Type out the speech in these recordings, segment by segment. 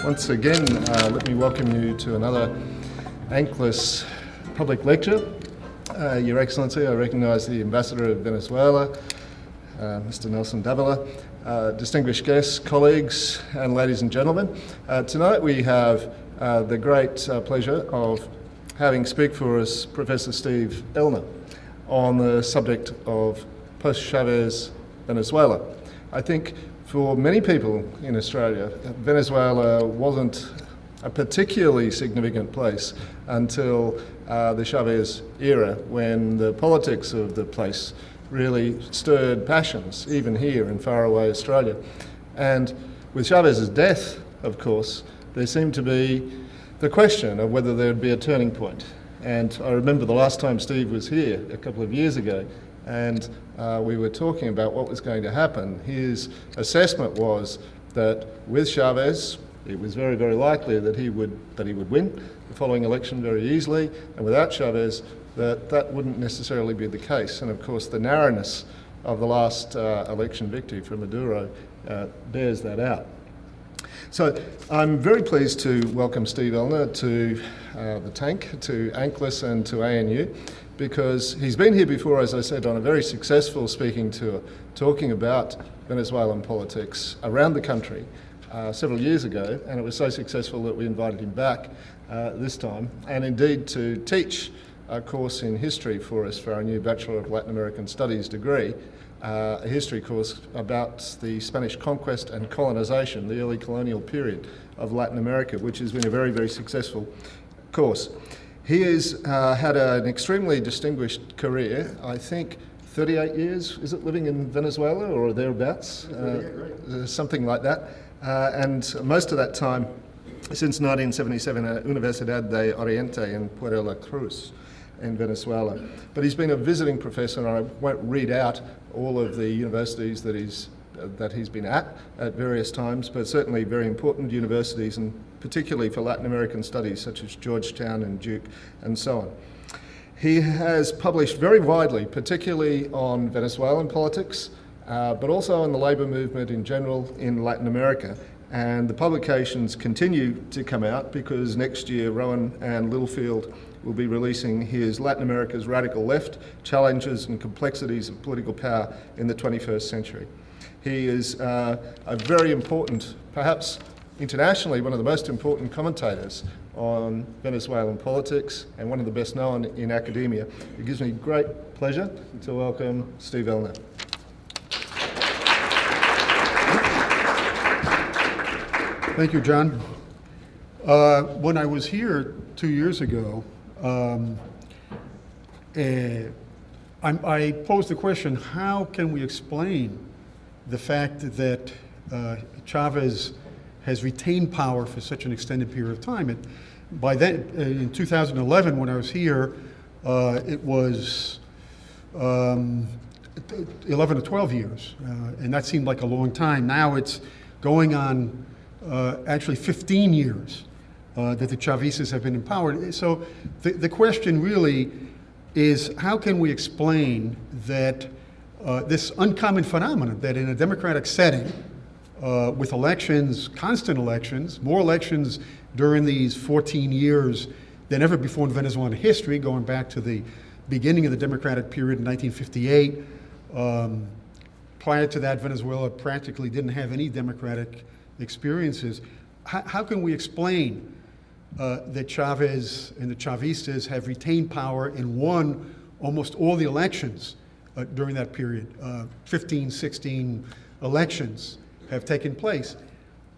Once again, let me welcome you to another ankless public lecture. Your Excellency, I recognise the Ambassador of Venezuela, Mr. Nelson Davila, distinguished guests, colleagues, and ladies and gentlemen. Tonight we have the great pleasure of having speak for us Professor Steve Ellner on the subject of post-Chavez Venezuela. I think for many people in Australia, Venezuela wasn't a particularly significant place until the Chavez era, when the politics of the place really stirred passions, even here in faraway Australia. And with Chavez's death, of course, there seemed to be the question of whether there would be a turning point. And I remember the last time Steve was here a couple of years ago, and we were talking about what was going to happen. His assessment was that with Chavez, it was very, very likely that he would win the following election very easily, and without Chavez, that wouldn't necessarily be the case. And of course, the narrowness of the last election victory for Maduro bears that out. So I'm very pleased to welcome Steve Ellner to the Tank, to ANCLIS and to ANU, because he's been here before, as I said, on a very successful speaking tour, talking about Venezuelan politics around the country several years ago, and it was so successful that we invited him back this time, and indeed to teach a course in history for us for our new Bachelor of Latin American Studies degree, a history course about the Spanish conquest and colonization, the early colonial period of Latin America, which has been a very, very successful course. He has had an extremely distinguished career, I think 38 years, is it, living in Venezuela or thereabouts? Something like that. And most of that time, since 1977, at Universidad de Oriente in Puerto La Cruz in Venezuela. But he's been a visiting professor, and I won't read out all of the universities that he's been at various times, but certainly very important universities, and particularly for Latin American studies such as Georgetown and Duke and so on. He has published very widely, particularly on Venezuelan politics, but also on the labour movement in general in Latin America. And the publications continue to come out because next year Rowan and Littlefield will be releasing his Latin America's Radical Left, Challenges and Complexities of Political Power in the 21st Century. He is a very important, perhaps internationally, one of the most important commentators on Venezuelan politics and one of the best known in academia. It gives me great pleasure to welcome Steve Ellner. Thank you, John. When I was here 2 years ago, I posed the question, how can we explain the fact that Chavez has retained power for such an extended period of time? And by then, in 2011, when I was here, it was 11 to 12 years, and that seemed like a long time. Now it's going on actually 15 years that the Chavistas have been in power. So the question really is, how can we explain that this uncommon phenomenon that in a democratic setting, with elections, constant elections, more elections during these 14 years than ever before in Venezuelan history, going back to the beginning of the democratic period in 1958. Prior to that, Venezuela practically didn't have any democratic experiences. How can we explain that Chavez and the Chavistas have retained power and won almost all the elections during that period? 15, 16 elections have taken place.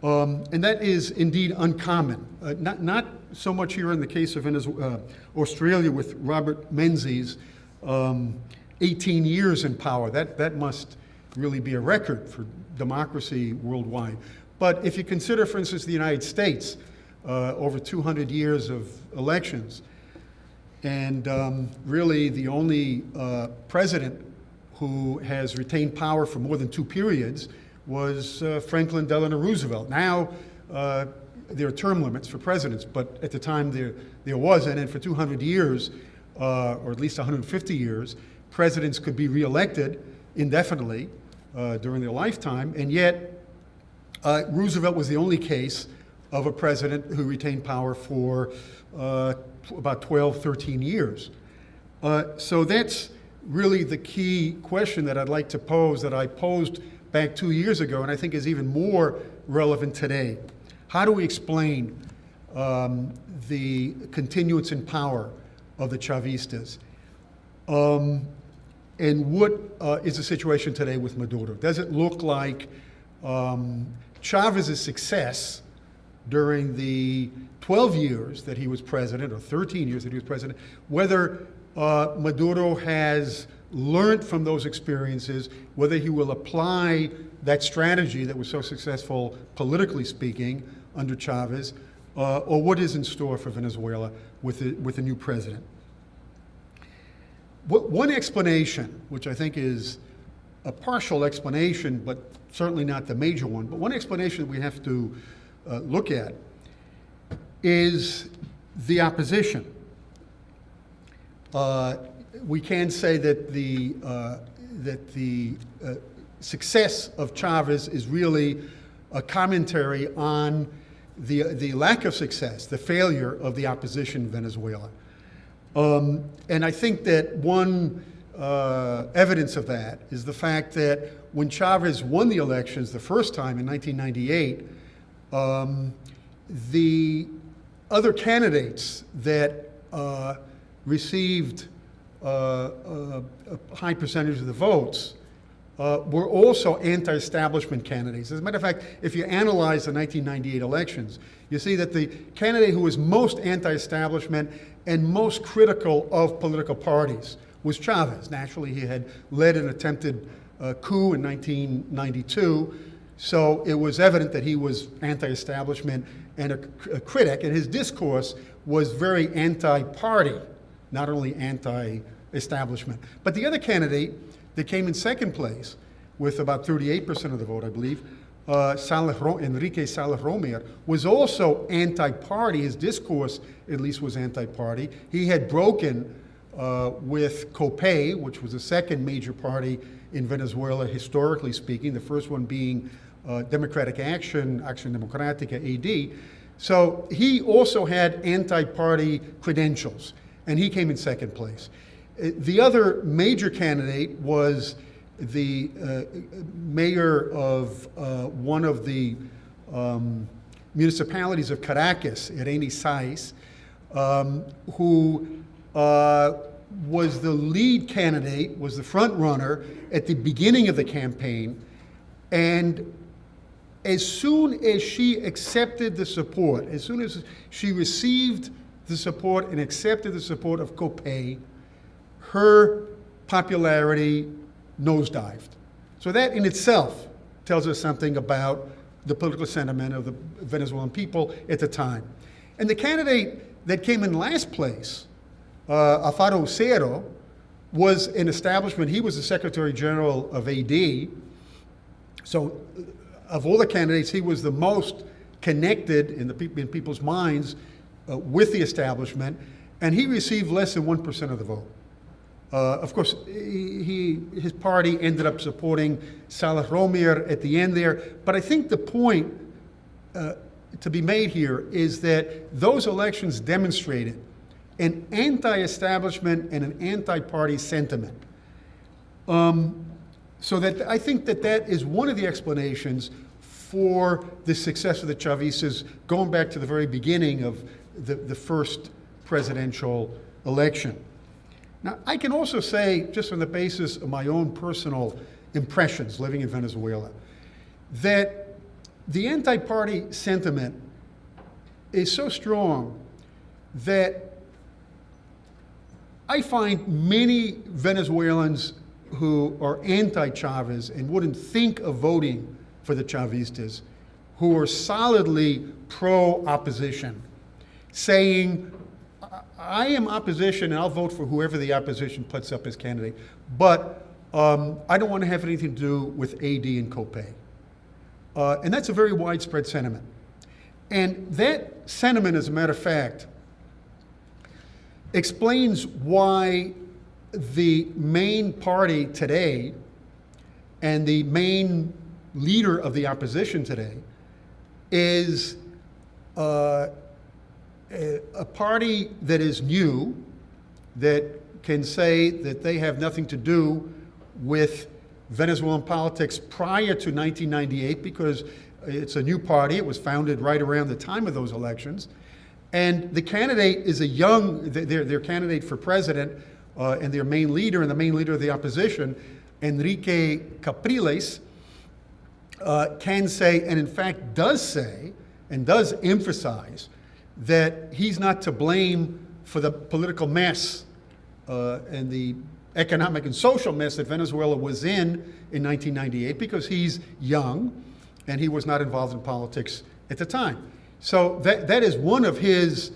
And that is indeed uncommon. Not so much here in the case of Australia with Robert Menzies, 18 years in power. That must really be a record for democracy worldwide. But if you consider, for instance, the United States, over 200 years of elections, and really the only president who has retained power for more than 2 periods was Franklin Delano Roosevelt. Now there are term limits for presidents, but at the time there wasn't, and for 200 years, or at least 150 years, presidents could be reelected indefinitely during their lifetime, and yet Roosevelt was the only case of a president who retained power for about 12, 13 years. So that's really the key question that I'd like to pose, that I posed back 2 years ago, and I think is even more relevant today. How do we explain the continuance in power of the Chavistas? And what is the situation today with Maduro? Does it look like Chavez's success during the 12 years that he was president, or 13 years that he was president, whether Maduro has learned from those experiences, whether he will apply that strategy that was so successful, politically speaking, under Chavez, or what is in store for Venezuela with the new president? One explanation, which I think is a partial explanation, but certainly not the major one, but one explanation that we have to look at is the opposition. We can say that the success of Chavez is really a commentary on the lack of success, the failure of the opposition in Venezuela. And I think that one evidence of that is the fact that when Chavez won the elections the first time in 1998, the other candidates that received a high percentage of the votes were also anti-establishment candidates. As a matter of fact, if you analyze the 1998 elections, you see that the candidate who was most anti-establishment and most critical of political parties was Chavez. Naturally, he had led an attempted coup in 1992, so it was evident that he was anti-establishment and a critic, and his discourse was very anti-party, not only anti-establishment. But the other candidate that came in second place with about 38% of the vote, I believe, Enrique Salas Romer, was also anti-party. His discourse, at least, was anti-party. He had broken with COPEI, which was the second major party in Venezuela, historically speaking, the first one being Democratic Action, Acción Democrática, AD. So he also had anti-party credentials, and he came in second place. The other major candidate was the mayor of one of the municipalities of Caracas, Irene Saiz, who was the lead candidate, was the front runner at the beginning of the campaign. And as soon as she accepted the support, as soon as she received the support and accepted the support of COPEI, her popularity nosedived. So that in itself tells us something about the political sentiment of the Venezuelan people at the time. And the candidate that came in last place, Alfaro Ucero, was an establishment. He was the Secretary General of AD. So of all the candidates, he was the most connected in people's minds with the establishment, and he received less than 1% of the vote. Of course, his party ended up supporting Salas Romer at the end there, but I think the point to be made here is that those elections demonstrated an anti-establishment and an anti-party sentiment. So that I think that is one of the explanations for the success of the Chavistas going back to the very beginning of the first presidential election. Now, I can also say, just on the basis of my own personal impressions living in Venezuela, that the anti-party sentiment is so strong that I find many Venezuelans who are anti-Chavez and wouldn't think of voting for the Chavistas, who are solidly pro-opposition, saying, I am opposition and I'll vote for whoever the opposition puts up as candidate, but I don't want to have anything to do with AD and COPEI. And that's a very widespread sentiment. And that sentiment, as a matter of fact, explains why the main party today and the main leader of the opposition today is a party that is new, that can say that they have nothing to do with Venezuelan politics prior to 1998 because it's a new party. It was founded right around the time of those elections. And the candidate is a young, their candidate for president and their main leader and the main leader of the opposition, Enrique Capriles, can say, and in fact does say, and does emphasize, that he's not to blame for the political mess and the economic and social mess that Venezuela was in 1998 because he's young and he was not involved in politics at the time. So that is one of his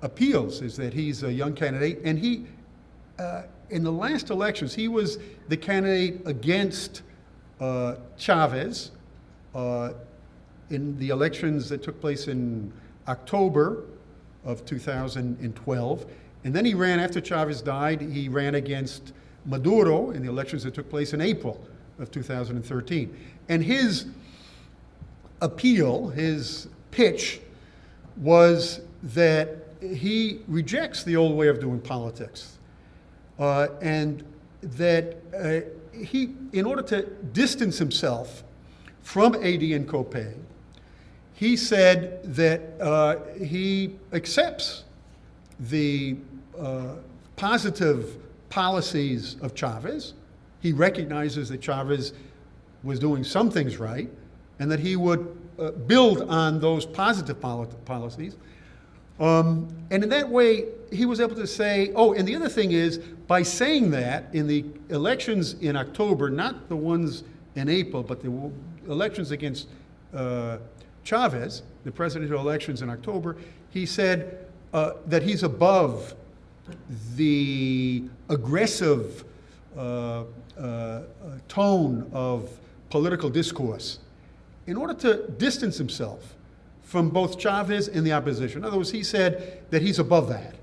appeals, is that he's a young candidate. And he, in the last elections, he was the candidate against Chavez in the elections that took place in October of 2012. And then he ran, after Chavez died, he ran against Maduro in the elections that took place in April of 2013. And his appeal, his pitch, was that he rejects the old way of doing politics. And that he, in order to distance himself from AD and Copé, he said that he accepts the positive policies of Chavez. He recognizes that Chavez was doing some things right, and that he would build on those positive policies. And in that way, he was able to say, oh, and the other thing is, by saying that, in the elections in October, not the ones in April, but the elections against Chavez, the presidential elections in October, he said that he's above the aggressive tone of political discourse in order to distance himself from both Chavez and the opposition. In other words, he said that he's above that,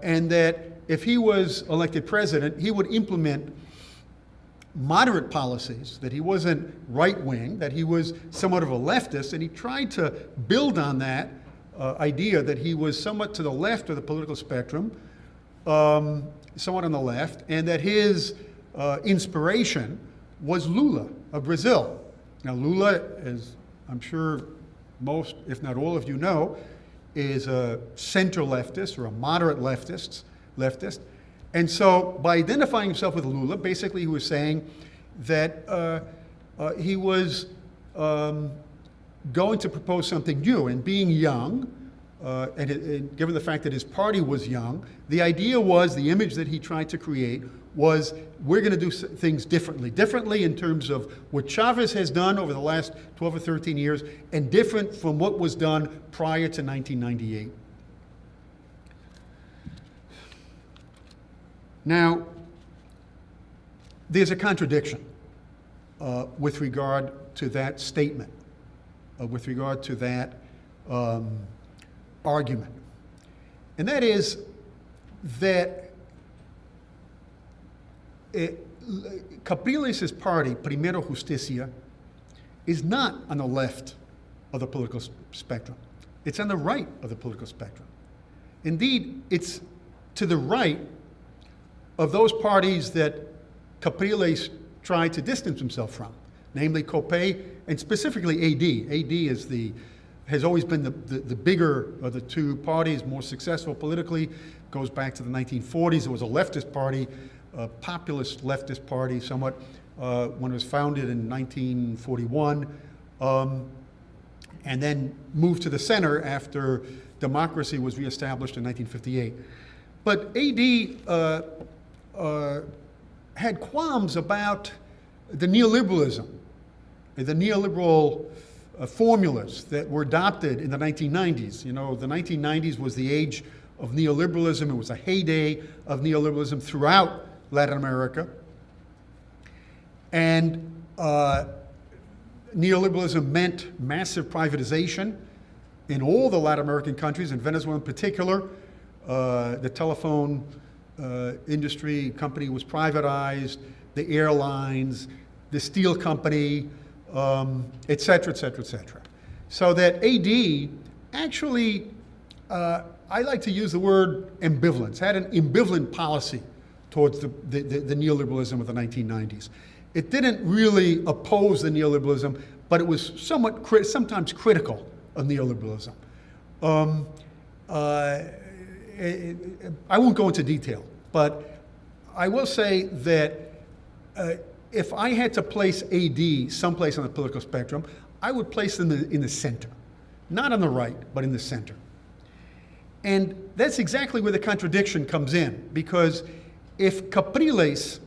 and that if he was elected president, he would implement moderate policies, that he wasn't right-wing, that he was somewhat of a leftist, and he tried to build on that idea that he was somewhat to the left of the political spectrum, somewhat on the left, and that his inspiration was Lula of Brazil. Now, Lula, as I'm sure most, if not all of you know, is a center leftist or a moderate leftist. And so by identifying himself with Lula, basically he was saying that he was going to propose something new. And being young, and given the fact that his party was young, the idea was, the image that he tried to create was, we're going to do things differently in terms of what Chavez has done over the last 12 or 13 years, and different from what was done prior to 1998. Now, there's a contradiction with regard to that statement, with regard to that argument. And that is that Capriles' party, Primero Justicia, is not on the left of the political spectrum. It's on the right of the political spectrum. Indeed, it's to the right of those parties that Capriles tried to distance himself from, namely Copé and specifically AD. AD has always been the bigger of the two parties, more successful politically, goes back to the 1940s. It was a leftist party, a populist leftist party somewhat, when it was founded in 1941, and then moved to the center after democracy was reestablished in 1958. But AD had qualms about the neoliberalism, the neoliberal formulas that were adopted in the 1990s. You know, the 1990s was the age of neoliberalism. It was a heyday of neoliberalism throughout Latin America. And neoliberalism meant massive privatization in all the Latin American countries, in Venezuela in particular. The telephone industry company was privatized, the airlines, the steel company, et cetera, et cetera, et cetera. So that AD actually, I like to use the word ambivalence, had an ambivalent policy towards the neoliberalism of the 1990s. It didn't really oppose the neoliberalism, but it was sometimes critical of neoliberalism. I won't go into detail, but I will say that if I had to place AD someplace on the political spectrum, I would place them in the center. Not on the right, but in the center. And that's exactly where the contradiction comes in, because if Capriles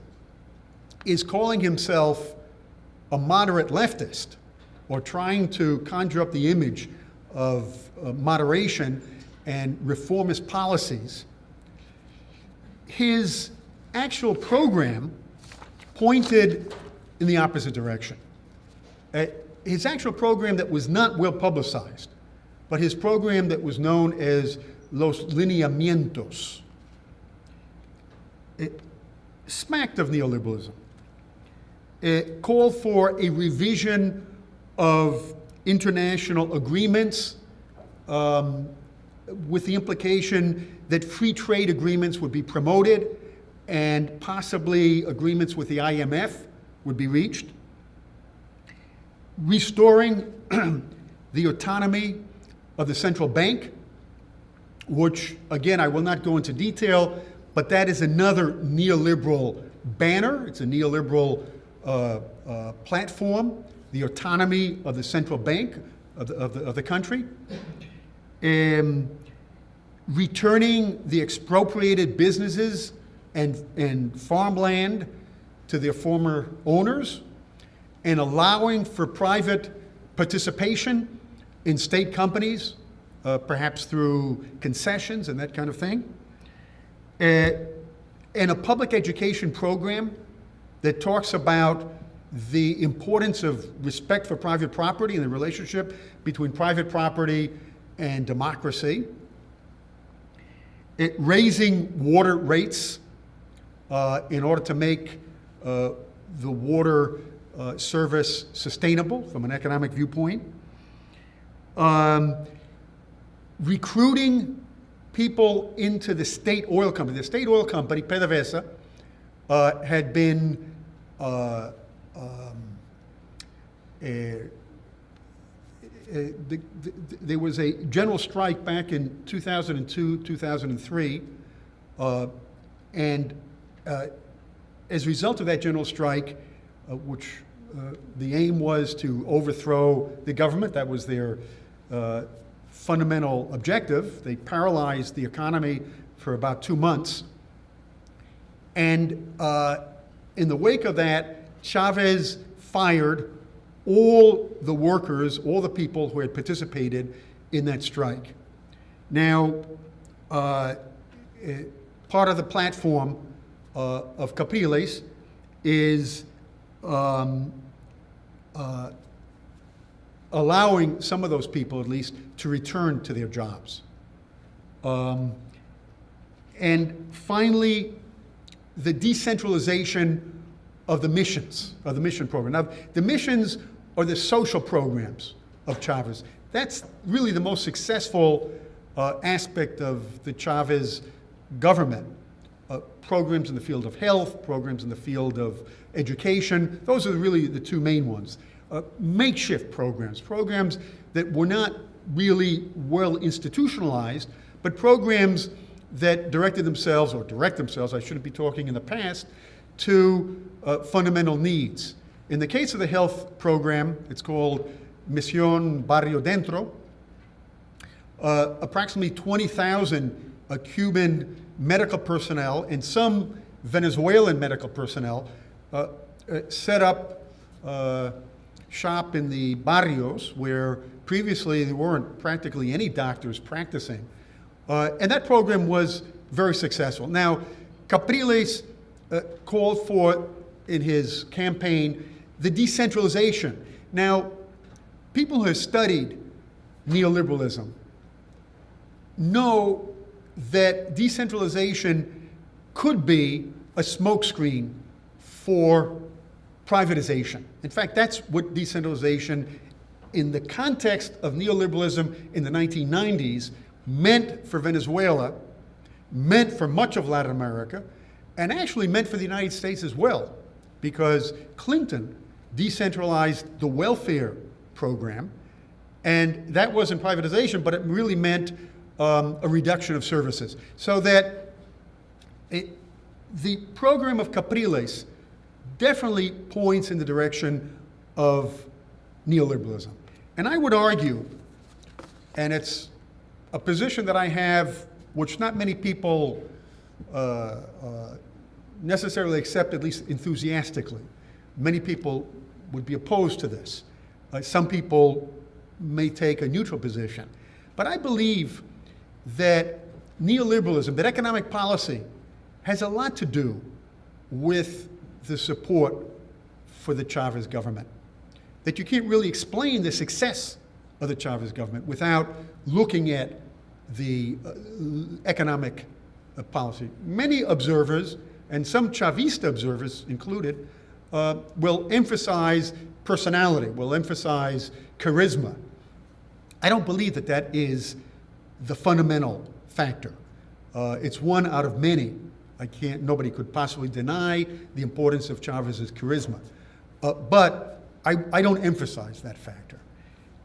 is calling himself a moderate leftist, or trying to conjure up the image of moderation and reformist policies, his actual program pointed in the opposite direction. His actual program that was not well publicized, but his program that was known as Los Lineamientos, it smacked of neoliberalism. It called for a revision of international agreements with the implication that free trade agreements would be promoted and possibly agreements with the IMF would be reached. Restoring the autonomy of the central bank, which, again, I will not go into detail, but that is another neoliberal banner. It's a neoliberal platform, the autonomy of the central bank of the country. Returning the expropriated businesses and farmland to their former owners, and allowing for private participation in state companies, perhaps through concessions and that kind of thing. And a public education program that talks about the importance of respect for private property and the relationship between private property and democracy. Raising water rates in order to make the water service sustainable from an economic viewpoint. Recruiting people into the state oil company. The state oil company, PDVSA, had been there was a general strike back in 2002, 2003, and as a result of that general strike, which the aim was to overthrow the government, that was their fundamental objective. They paralyzed the economy for about 2 months. And in the wake of that, Chavez fired all the workers, all the people who had participated in that strike. Now, part of the platform of Capriles is allowing some of those people, at least, to return to their jobs. And finally, the decentralization of the missions, of the mission program. Now, the missions are the social programs of Chavez. That's really the most successful aspect of the Chavez government. Programs in the field of health, programs in the field of education. Those are really the two main ones. Makeshift programs, programs that were not really well institutionalized, but programs that direct themselves, I shouldn't be talking in the past, to fundamental needs. In the case of the health program, it's called Misión Barrio Dentro. Approximately 20,000 Cuban medical personnel and some Venezuelan medical personnel set up shop in the barrios where previously there weren't practically any doctors practicing. And that program was very successful. Now, Capriles called for, in his campaign, the decentralization. Now, people who have studied neoliberalism know that decentralization could be a smokescreen for privatization. In fact, that's what decentralization in the context of neoliberalism in the 1990s meant for Venezuela, meant for much of Latin America, and actually meant for the United States as well, because Clinton decentralized the welfare program, and that wasn't privatization, but it really meant a reduction of services. So that the program of Capriles definitely points in the direction of neoliberalism. And I would argue, and it's a position that I have, which not many people necessarily accept, at least enthusiastically. Many people would be opposed to this. Some people may take a neutral position. But I believe that neoliberalism, that economic policy, has a lot to do with the support for the Chavez government. That you can't really explain the success of the Chavez government without looking at the economic policy. Many observers, and some Chavista observers included, will emphasize personality, will emphasize charisma. I don't believe that that is the fundamental factor. It's one out of many. Nobody could possibly deny the importance of Chavez's charisma. But I don't emphasize that factor.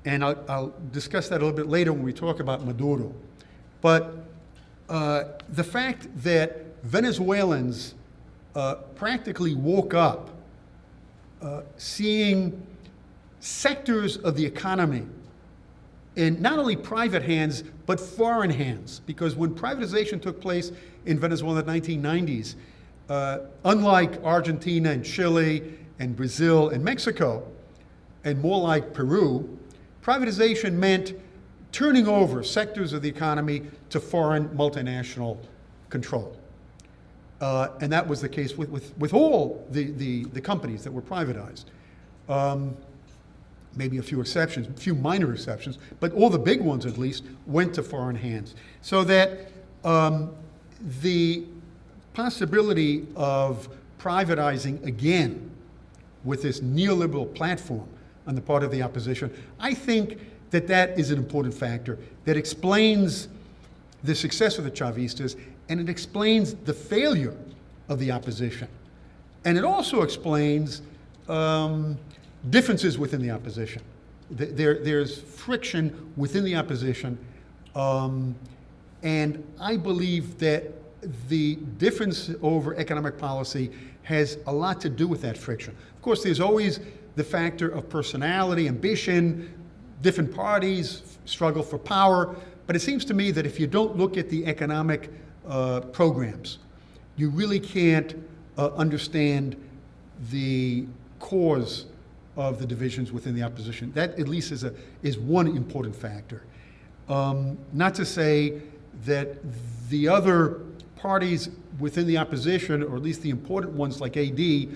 And I'll discuss that a little bit later when we talk about Maduro. But the fact that Venezuelans practically woke up seeing sectors of the economy in not only private hands, but foreign hands. Because when privatization took place in Venezuela in the 1990s, unlike Argentina and Chile and Brazil and Mexico, and more like Peru, privatization meant turning over sectors of the economy to foreign multinational control. And that was the case with all the companies that were privatized. Maybe a few exceptions, a few minor exceptions, but all the big ones at least went to foreign hands. So that the possibility of privatizing again with this neoliberal platform on the part of the opposition, I think that that is an important factor that explains the success of the Chavistas, and it explains the failure of the opposition. And it also explains differences within the opposition. There's friction within the opposition, and I believe that the difference over economic policy has a lot to do with that friction. Of course, there's always the factor of personality, ambition, different parties struggle for power, but it seems to me that if you don't look at the economic programs, you really can't understand the cause of the divisions within the opposition. That at least is one important factor. Not to say that the other parties within the opposition, or at least the important ones like AD,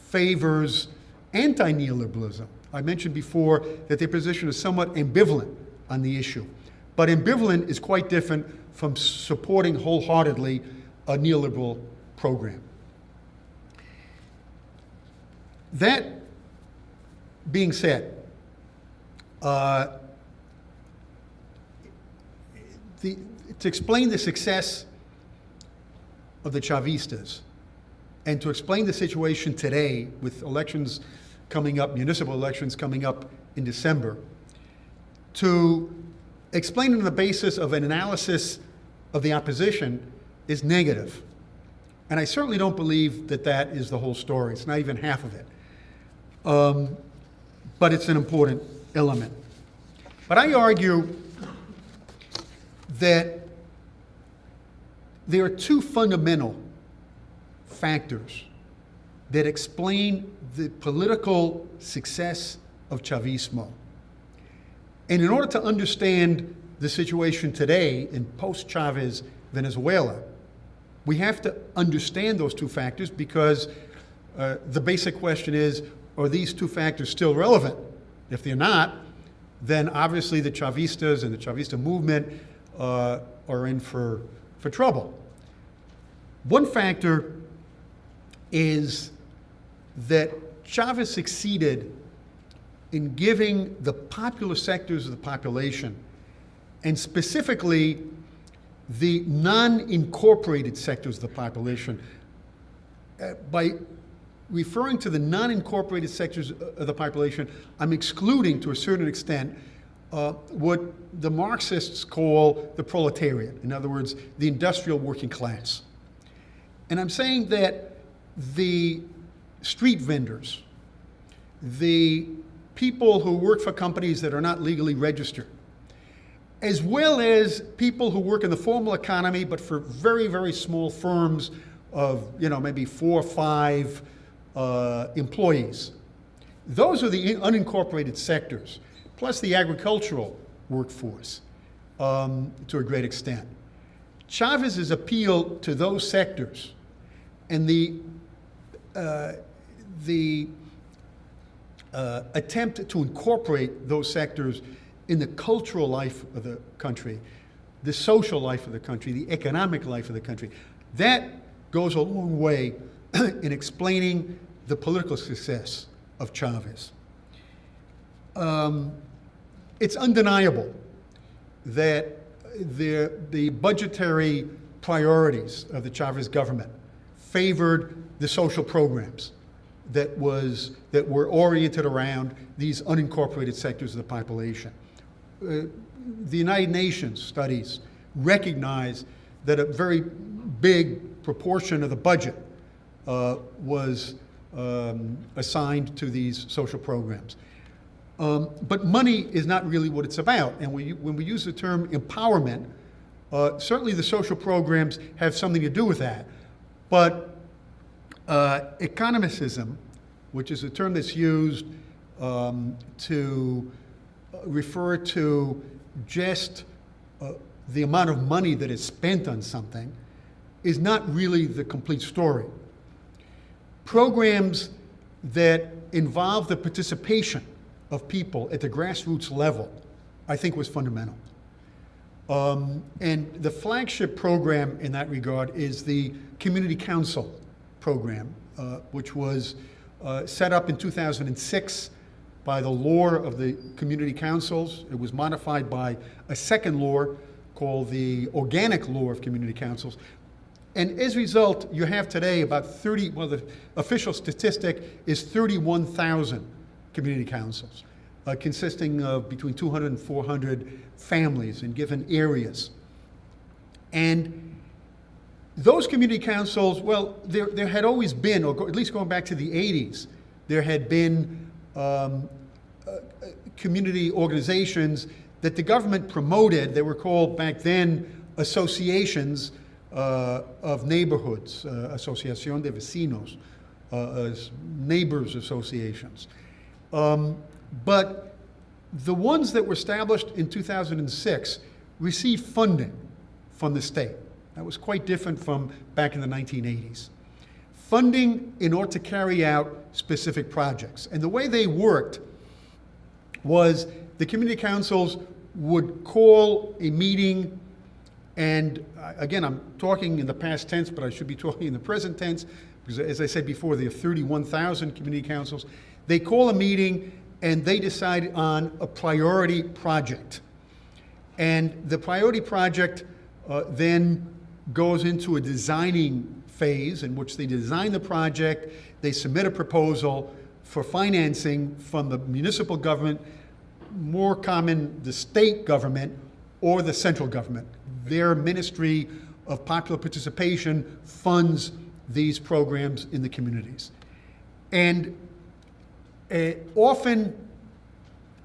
favors anti-neoliberalism. I mentioned before that their position is somewhat ambivalent on the issue. But ambivalent is quite different from supporting wholeheartedly a neoliberal program. That being said, to explain the success of the Chavistas and to explain the situation today with elections coming up, municipal elections coming up in December, to explain it on the basis of an analysis of the opposition is negative. And I certainly don't believe that that is the whole story. It's not even half of it. But it's an important element. But I argue that there are two fundamental factors that explain the political success of Chavismo. And in order to understand the situation today in post-Chavez Venezuela, we have to understand those two factors because the basic question is, are these two factors still relevant? If they're not, then obviously the Chavistas and the Chavista movement are in for trouble. One factor is that Chavez succeeded in giving the popular sectors of the population, and specifically the non-incorporated sectors of the population, by referring to the non-incorporated sectors of the population, I'm excluding, to a certain extent, what the Marxists call the proletariat. In other words, the industrial working class. And I'm saying that the street vendors, the people who work for companies that are not legally registered, as well as people who work in the formal economy, but for very, very small firms of, maybe 4 or 5 employees. Those are the unincorporated sectors, plus the agricultural workforce to a great extent. Chavez's appeal to those sectors and the attempt to incorporate those sectors in the cultural life of the country, the social life of the country, the economic life of the country, that goes a long way in explaining the political success of Chavez. It's undeniable that the budgetary priorities of the Chavez government favored the social programs that were oriented around these unincorporated sectors of the population. The United Nations studies recognize that a very big proportion of the budget was assigned to these social programs. But money is not really what it's about. And when we use the term empowerment, certainly the social programs have something to do with that. But economicism, which is a term that's used to refer to just the amount of money that is spent on something, is not really the complete story. Programs that involve the participation of people at the grassroots level, I think, was fundamental. And the flagship program in that regard is the Community Council program, which was set up in 2006 by the law of the community councils. It was modified by a second law called the Organic Law of Community Councils. And as a result, you have today about the official statistic is 31,000 community councils, consisting of between 200 and 400 families in given areas. And those community councils, well, there had always been, or at least going back to the 80s, there had been community organizations that the government promoted. They were called back then associations of neighborhoods, Asociación de Vecinos, neighbors associations. But the ones that were established in 2006 received funding from the state. That was quite different from back in the 1980s. Funding in order to carry out specific projects. And the way they worked was the community councils would call a meeting, and again, I'm talking in the past tense, but I should be talking in the present tense, because as I said before, there are 31,000 community councils. They call a meeting and they decide on a priority project. And the priority project then goes into a designing phase in which they design the project, they submit a proposal for financing from the municipal government, more common the state government or the central government. Their Ministry of Popular Participation funds these programs in the communities. And often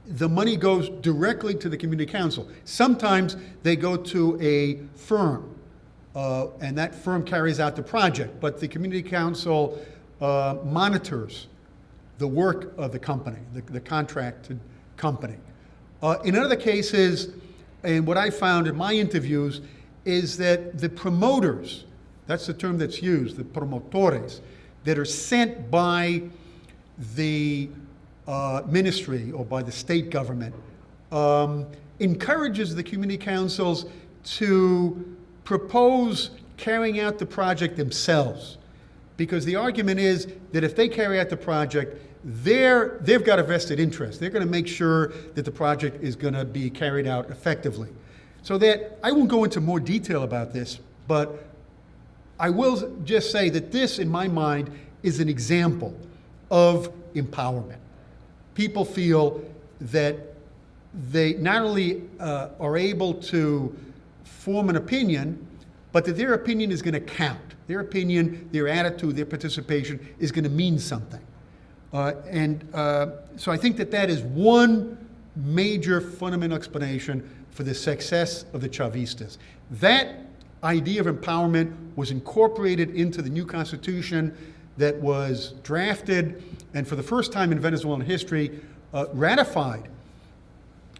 the money goes directly to the community council. Sometimes they go to a firm, and that firm carries out the project, but the community council monitors the work of the company, the contracted company. In other cases, and what I found in my interviews, is that the promoters, that's the term that's used, the promotores, that are sent by the ministry or by the state government, encourages the community councils to propose carrying out the project themselves. because the argument is that if they carry out the project, they've got a vested interest. They're going to make sure that the project is going to be carried out effectively. So that, I won't go into more detail about this, but I will just say that this, in my mind, is an example of empowerment. People feel that they not only are able to form an opinion, but that their opinion is going to count. Their opinion, their attitude, their participation is going to mean something. So I think that that is one major fundamental explanation for the success of the Chavistas. That idea of empowerment was incorporated into the new constitution that was drafted and for the first time in Venezuelan history ratified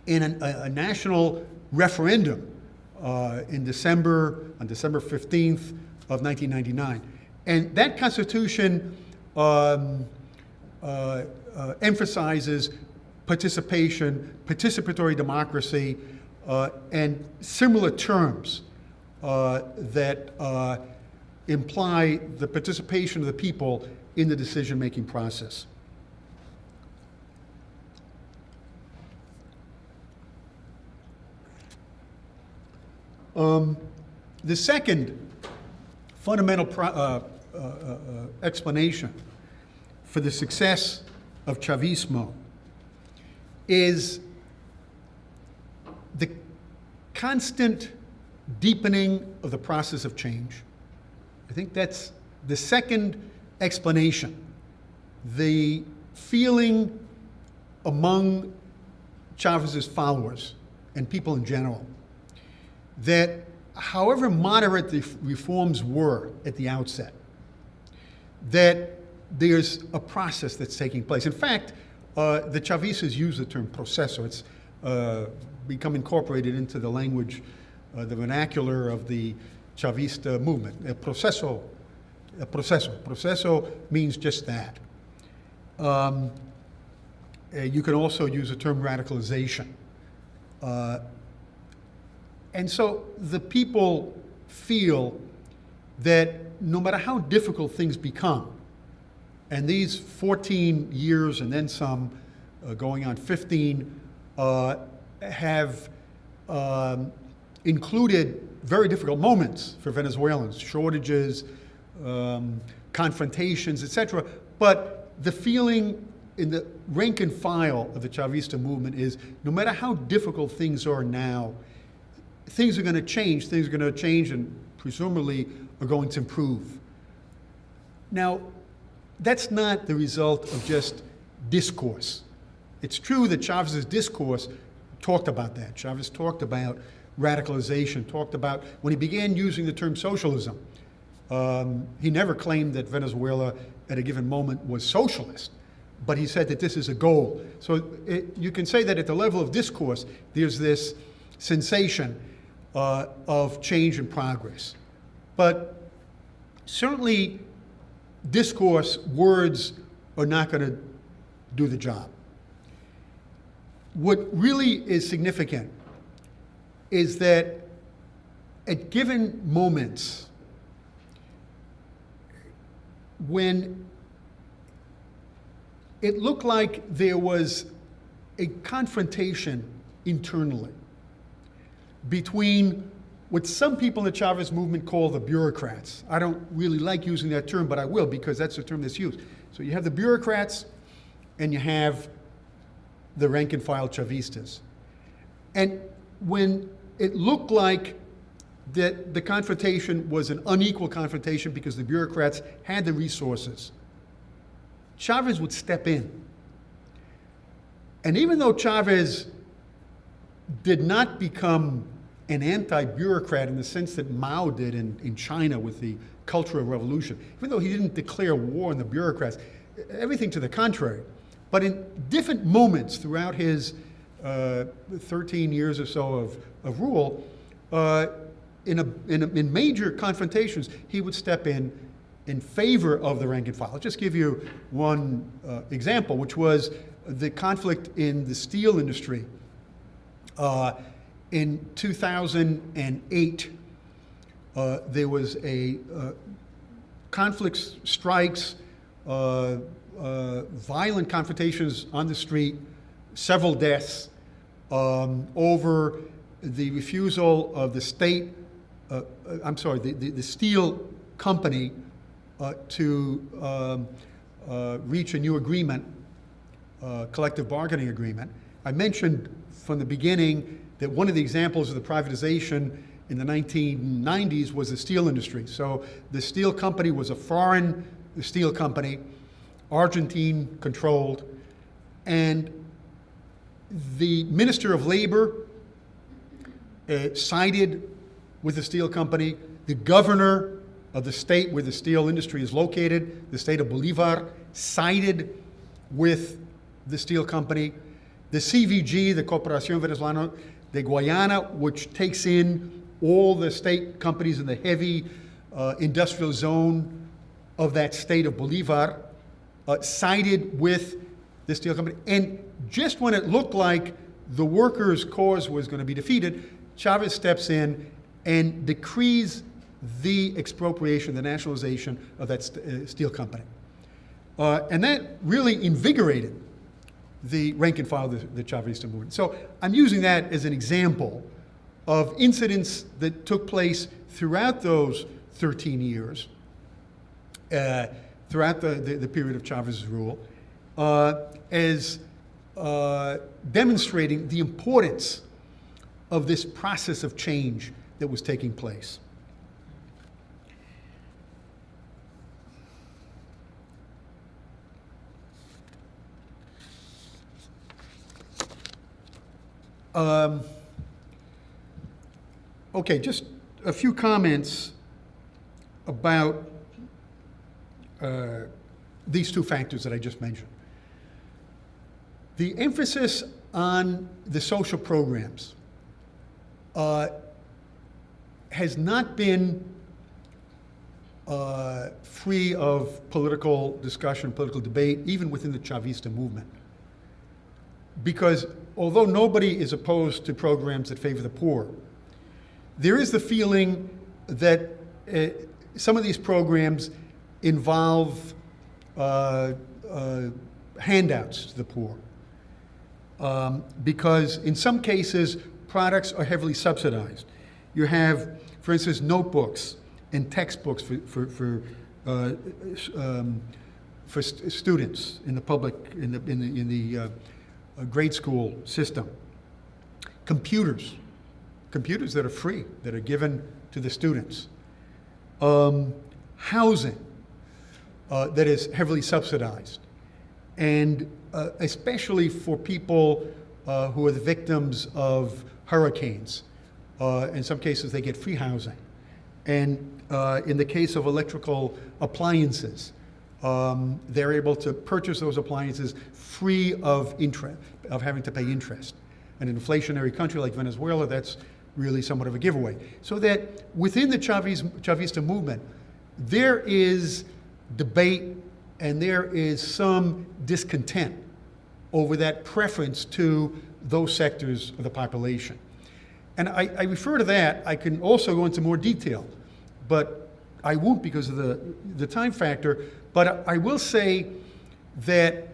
in a national referendum on December 15th of 1999. And that constitution emphasizes participation, participatory democracy, and similar terms that imply the participation of the people in the decision-making process. The second fundamental explanation for the success of Chavismo is the constant deepening of the process of change. I think that's the second explanation. The feeling among Chavez's followers and people in general that however moderate the reforms were at the outset, that there's a process that's taking place. In fact, the Chavistas use the term proceso. It's become incorporated into the language, the vernacular of the Chavista movement. Proceso means just that. You can also use the term radicalization. And so the people feel that no matter how difficult things become, and these 14 years and then some, going on 15, have included very difficult moments for Venezuelans, shortages, confrontations, etc. But the feeling in the rank and file of the Chavista movement is no matter how difficult things are now, things are going to change, and presumably are going to improve. Now, that's not the result of just discourse. It's true that Chavez's discourse talked about that. Chavez talked about radicalization, talked about, when he began using the term socialism, he never claimed that Venezuela at a given moment was socialist, but he said that this is a goal. So you can say that at the level of discourse, there's this sensation of change and progress. But certainly discourse, words are not going to do the job. What really is significant is that at given moments when it looked like there was a confrontation internally between what some people in the Chavez movement call the bureaucrats. I don't really like using that term, but I will because that's the term that's used. So you have the bureaucrats and you have the rank and file Chavistas. And when it looked like that the confrontation was an unequal confrontation because the bureaucrats had the resources, Chavez would step in. And even though Chavez did not become an anti-bureaucrat in the sense that Mao did in China with the Cultural Revolution, even though he didn't declare war on the bureaucrats, everything to the contrary. But in different moments throughout his 13 years or so of rule, in major confrontations, he would step in favor of the rank and file. I'll just give you one example, which was the conflict in the steel industry. In 2008, there was a conflicts, strikes, violent confrontations on the street, several deaths over the refusal of the state, the steel company to reach a new agreement, collective bargaining agreement. I mentioned from the beginning that one of the examples of the privatization in the 1990s was the steel industry. So the steel company was a foreign steel company, Argentine controlled, and the Minister of Labor sided with the steel company. The governor of the state where the steel industry is located, the state of Bolivar, sided with the steel company. The CVG, the Corporación Venezolana de Guayana, which takes in all the state companies in the heavy industrial zone of that state of Bolivar, sided with the steel company. And just when it looked like the workers' cause was going to be defeated, Chavez steps in and decrees the expropriation, the nationalization of that steel company. And that really invigorated the rank and file of the Chavista movement. So I'm using that as an example of incidents that took place throughout those 13 years, throughout the period of Chavez's rule, as demonstrating the importance of this process of change that was taking place. Okay, just a few comments about these two factors that I just mentioned. The emphasis on the social programs has not been free of political discussion, political debate, even within the Chavista movement. Because although nobody is opposed to programs that favor the poor, there is the feeling that some of these programs involve handouts to the poor. Because in some cases, products are heavily subsidized. You have, for instance, notebooks and textbooks for students in the public, in the grade school system. Computers that are free, that are given to the students. Housing that is heavily subsidized. And especially for people who are the victims of hurricanes. In some cases, they get free housing. And in the case of electrical appliances, they're able to purchase those appliances free of interest, of having to pay interest. In an inflationary country like Venezuela, that's really somewhat of a giveaway. So that within the Chavista movement, there is debate and there is some discontent over that preference to those sectors of the population. And I refer to that. I can also go into more detail, but I won't because of the time factor. But I will say that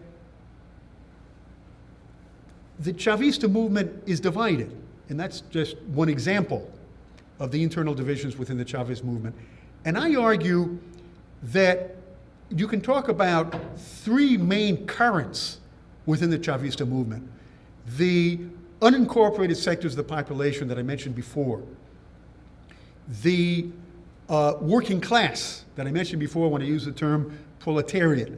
the Chavista movement is divided, and that's just one example of the internal divisions within the Chavez movement. And I argue that you can talk about three main currents within the Chavista movement. The unincorporated sectors of the population that I mentioned before, the working class that I mentioned before when I used the term proletariat,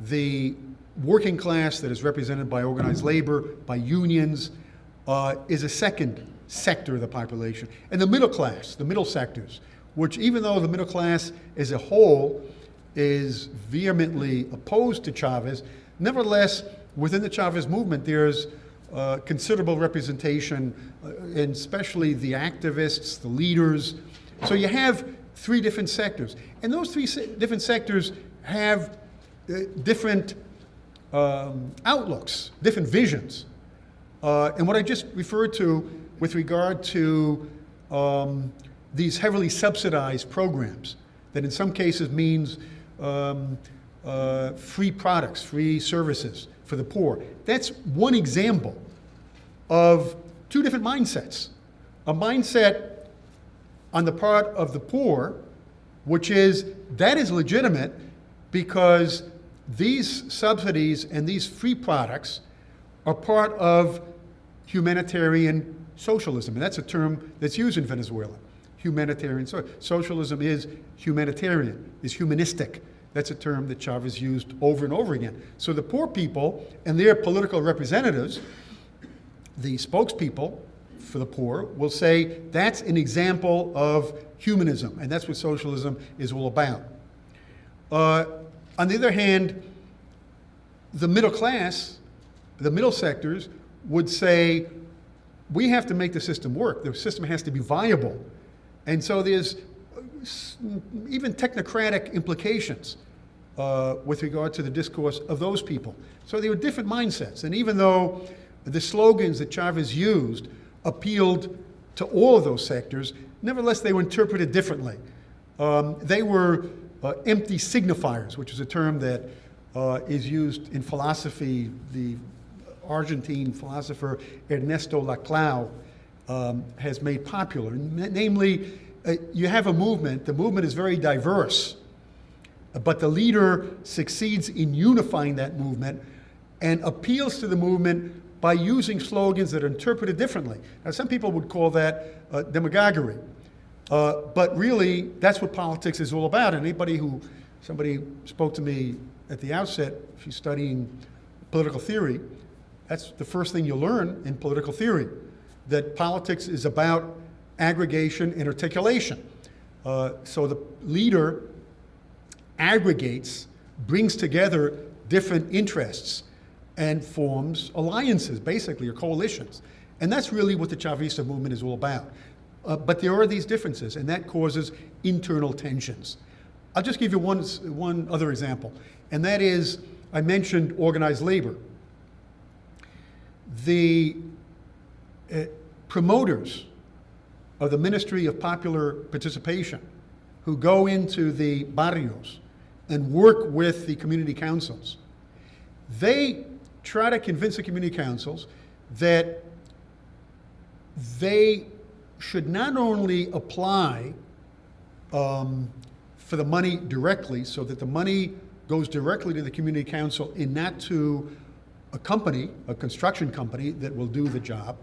the working class that is represented by organized labor, by unions, is a second sector of the population. And the middle class, the middle sectors, which even though the middle class as a whole is vehemently opposed to Chavez, nevertheless, within the Chavez movement, there's considerable representation, and especially the activists, the leaders. So you have three different sectors. And those three different sectors have different outlooks, different visions. And what I just referred to with regard to these heavily subsidized programs that in some cases means free products, free services for the poor. That's one example of two different mindsets. A mindset on the part of the poor, which is that is legitimate because these subsidies and these free products are part of humanitarian socialism. And that's a term that's used in Venezuela. Humanitarian. Socialism is humanitarian, is humanistic. That's a term that Chavez used over and over again. So the poor people and their political representatives, the spokespeople for the poor, will say that's an example of humanism, and that's what socialism is all about. On the other hand, the middle class, the middle sectors, would say we have to make the system work. The system has to be viable. And so there's even technocratic implications with regard to the discourse of those people. So there were different mindsets. And even though the slogans that Chavez used appealed to all of those sectors, nevertheless they were interpreted differently. They were empty signifiers, which is a term that is used in philosophy. The Argentine philosopher Ernesto Laclau has made popular. Namely, you have a movement. The movement is very diverse, but the leader succeeds in unifying that movement and appeals to the movement by using slogans that are interpreted differently. Now, some people would call that demagoguery, but really, that's what politics is all about. And somebody spoke to me at the outset, if you're studying political theory, that's the first thing you learn in political theory, that politics is about aggregation and articulation. So the leader aggregates, brings together different interests and forms alliances, basically, or coalitions. And that's really what the Chavista movement is all about. But there are these differences, and that causes internal tensions. I'll just give you one other example, and that is, I mentioned organized labor. The promoters of the Ministry of Popular Participation who go into the barrios and work with the community councils, they try to convince the community councils that they should not only apply for the money directly, so that the money goes directly to the community council and not to a company, a construction company that will do the job,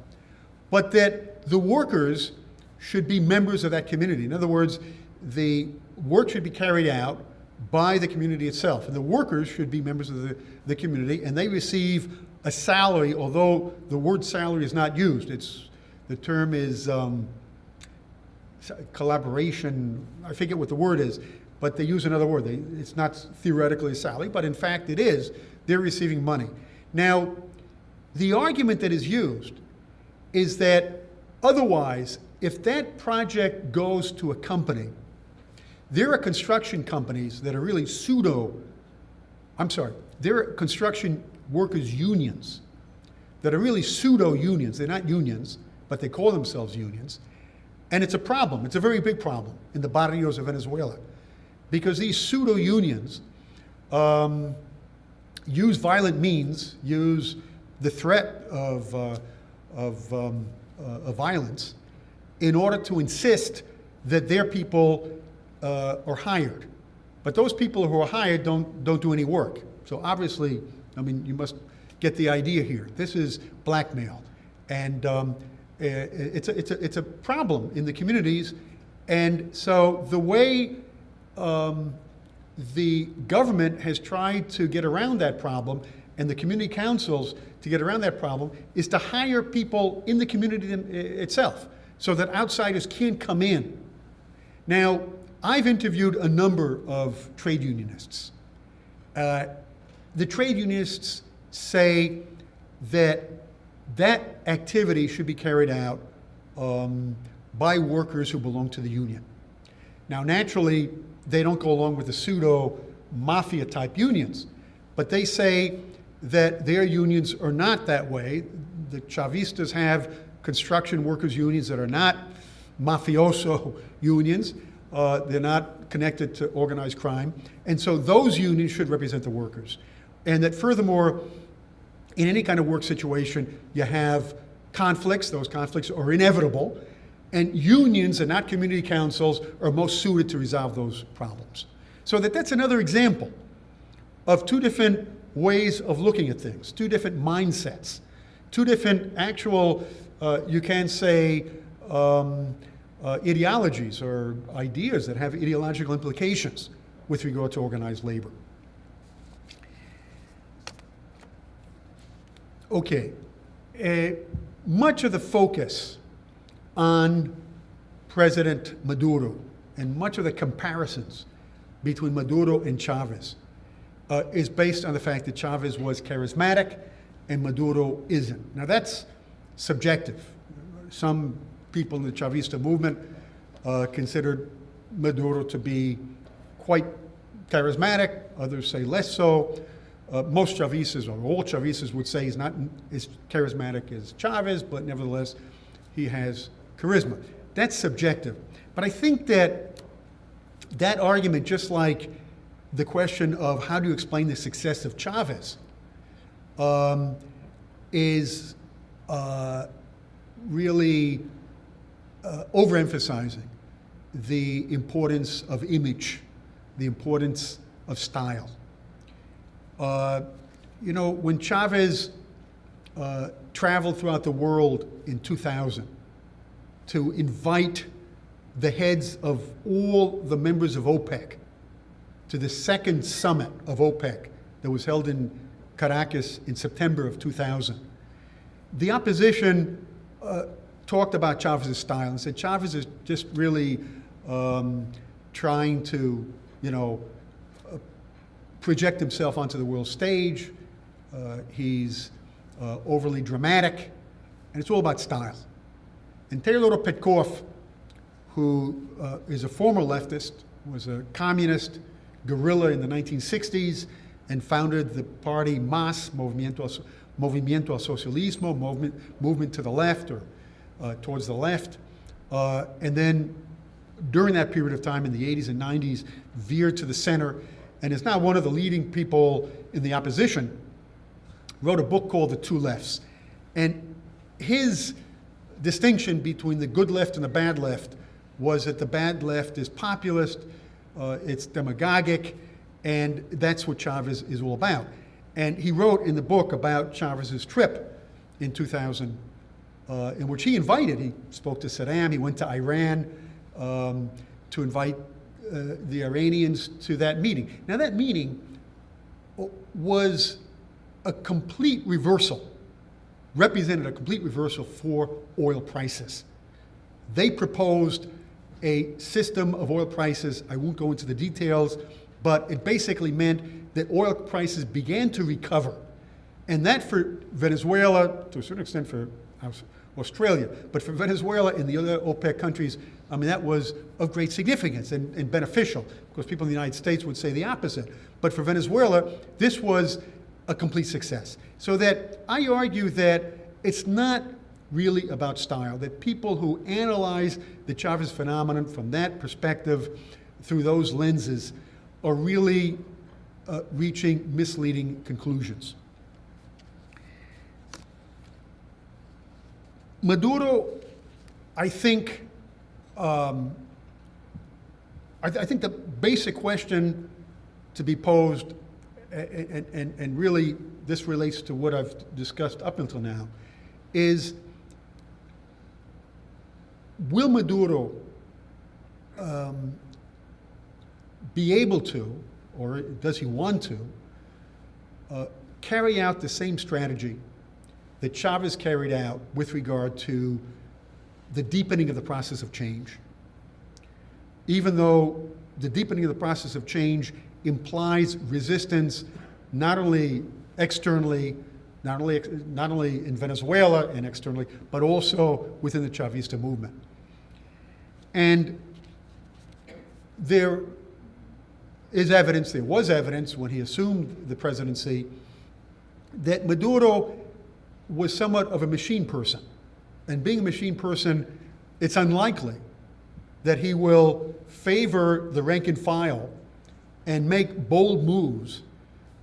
but that the workers should be members of that community. In other words, the work should be carried out by the community itself, and the workers should be members of the community, and they receive a salary, although the word salary is not used. The term is collaboration, I forget what the word is, but they use another word. It's not theoretically a salary, but in fact it is. They're receiving money. Now, the argument that is used is that otherwise, if that project goes to a company, there are construction companies that are really there are construction workers' unions that are really pseudo-unions. They're not unions, but they call themselves unions. And it's a problem. It's a very big problem in the barrios of Venezuela, because these pseudo-unions use violent means, use the threat of violence in order to insist that their people are hired. But those people who are hired don't do any work. So obviously, I mean, you must get the idea here. This is blackmail. And it's a problem in the communities. And so the way the government has tried to get around that problem, and the community councils to get around that problem, is to hire people in the community itself, so that outsiders can't come in. Now, I've interviewed a number of trade unionists. The trade unionists say that that activity should be carried out by workers who belong to the union. Now, naturally, they don't go along with the pseudo-mafia type unions, but they say that their unions are not that way. The Chavistas have construction workers unions that are not mafioso unions. They're not connected to organized crime. And so those unions should represent the workers. And that furthermore, in any kind of work situation, you have conflicts. Those conflicts are inevitable. And unions and not community councils are most suited to resolve those problems. So that's another example of two different ways of looking at things, two different mindsets, two different actual, you can say, ideologies or ideas that have ideological implications with regard to organized labor. Okay, much of the focus on President Maduro and much of the comparisons between Maduro and Chavez is based on the fact that Chavez was charismatic and Maduro isn't. Now that's subjective. Some people in the Chavista movement considered Maduro to be quite charismatic, others say less so. Most Chavistas, or all Chavistas, would say he's not as charismatic as Chavez, but nevertheless, he has charisma. That's subjective. But I think that that argument, just like the question of how do you explain the success of Chavez, is really overemphasizing the importance of image, the importance of style. You know, when Chavez traveled throughout the world in 2000 to invite the heads of all the members of OPEC to the second summit of OPEC that was held in Caracas in September of 2000, the opposition talked about Chavez's style and said Chavez is just really trying to, you know, project himself onto the world stage. He's overly dramatic, and it's all about style. And Taylor Petkov, who is a former leftist, was a communist guerrilla in the 1960s and founded the party MAS, Movimiento al Socialismo, movement to the left or towards the left. And then during that period of time in the 80s and 90s, veered to the center and is now one of the leading people in the opposition, wrote a book called The Two Lefts. And his distinction between the good left and the bad left was that the bad left is populist, it's demagogic, and that's what Chavez is all about. And he wrote in the book about Chavez's trip in 2000, in which he spoke to Saddam, he went to Iran to invite the Iranians to that meeting. Now that meeting was a complete reversal, represented a complete reversal for oil prices. They proposed a system of oil prices. I won't go into the details, but it basically meant that oil prices began to recover. And that for Venezuela, to a certain extent for Australia, but for Venezuela and the other OPEC countries, I mean, that was of great significance and beneficial. Of course, people in the United States would say the opposite. But for Venezuela, this was a complete success. So that I argue that it's not really about style, that people who analyze the Chavez phenomenon from that perspective through those lenses are really reaching misleading conclusions. Maduro, I think the basic question to be posed, and really this relates to what I've discussed up until now, is will Maduro be able to, or does he want to, carry out the same strategy that Chavez carried out with regard to the deepening of the process of change? Even though the deepening of the process of change implies resistance not only externally, not only in Venezuela and externally, but also within the Chavista movement. And there was evidence when he assumed the presidency that Maduro was somewhat of a machine person. And being a machine person, it's unlikely that he will favor the rank and file and make bold moves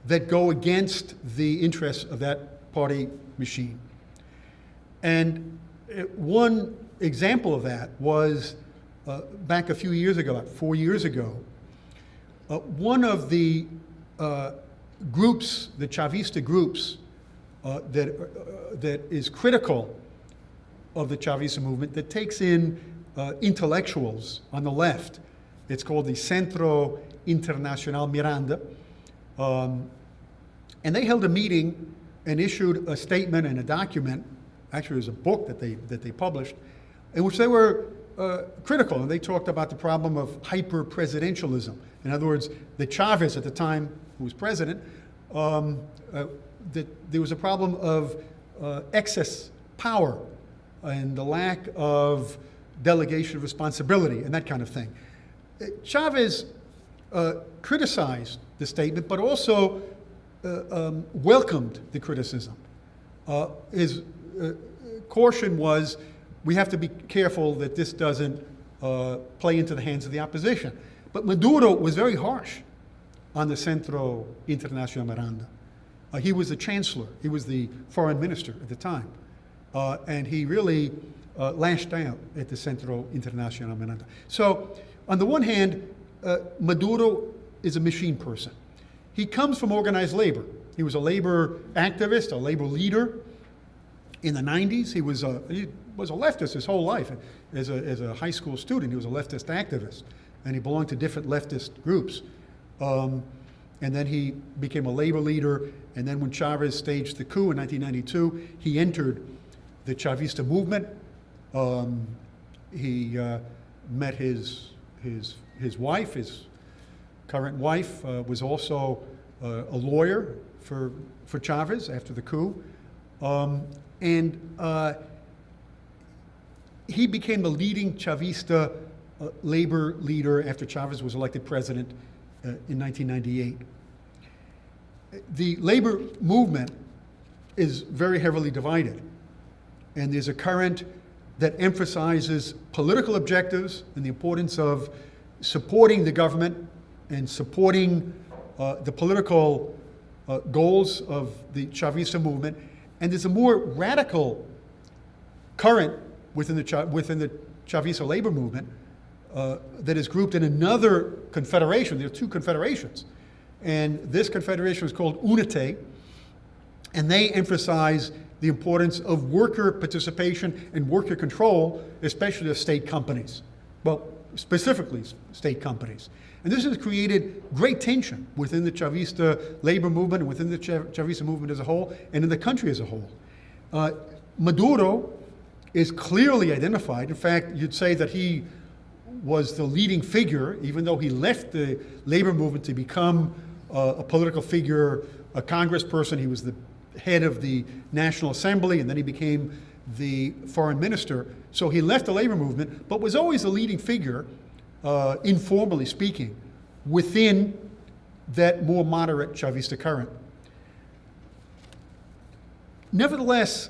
that go against the interests of that party machine. And one example of that was back a few years ago, about 4 years ago, one of the groups, the Chavista groups, that is critical of the Chavista movement, that takes in intellectuals on the left. It's called the Centro Internacional Miranda. And they held a meeting and issued a statement and a document, actually it was a book that they published, in which they were critical, and they talked about the problem of hyper-presidentialism. In other words, that Chavez at the time, who was president, that there was a problem of excess power and the lack of delegation of responsibility and that kind of thing. Chavez criticized the statement, but also welcomed the criticism. His caution was, we have to be careful that this doesn't play into the hands of the opposition. But Maduro was very harsh on the Centro Internacional Miranda. He was the chancellor. He was the foreign minister at the time. And he really lashed out at the Centro Internacional Miranda. So on the one hand, Maduro is a machine person. He comes from organized labor. He was a labor activist, a labor leader in the 90s. He was a leftist his whole life. As a high school student, he was a leftist activist, and he belonged to different leftist groups. And then he became a labor leader, and then when Chavez staged the coup in 1992, he entered the Chavista movement. He met his wife. His current wife was also a lawyer for Chavez after the coup. He became the leading Chavista labor leader after Chavez was elected president in 1998. The labor movement is very heavily divided, and there's a current that emphasizes political objectives and the importance of supporting the government and supporting the political goals of the Chavista movement. And there's a more radical current within the Chavista labor movement that is grouped in another confederation. There are two confederations. And this confederation is called UNITE, and they emphasize the importance of worker participation and worker control, especially of state companies. Well, specifically state companies. And this has created great tension within the Chavista labor movement and within the Chavista movement as a whole and in the country as a whole. Maduro is clearly identified. In fact, you'd say that he was the leading figure, even though he left the labor movement to become a political figure, a congressperson. He was the head of the National Assembly, and then he became the foreign minister. So he left the labor movement, but was always a leading figure, informally speaking, within that more moderate Chavista current. Nevertheless,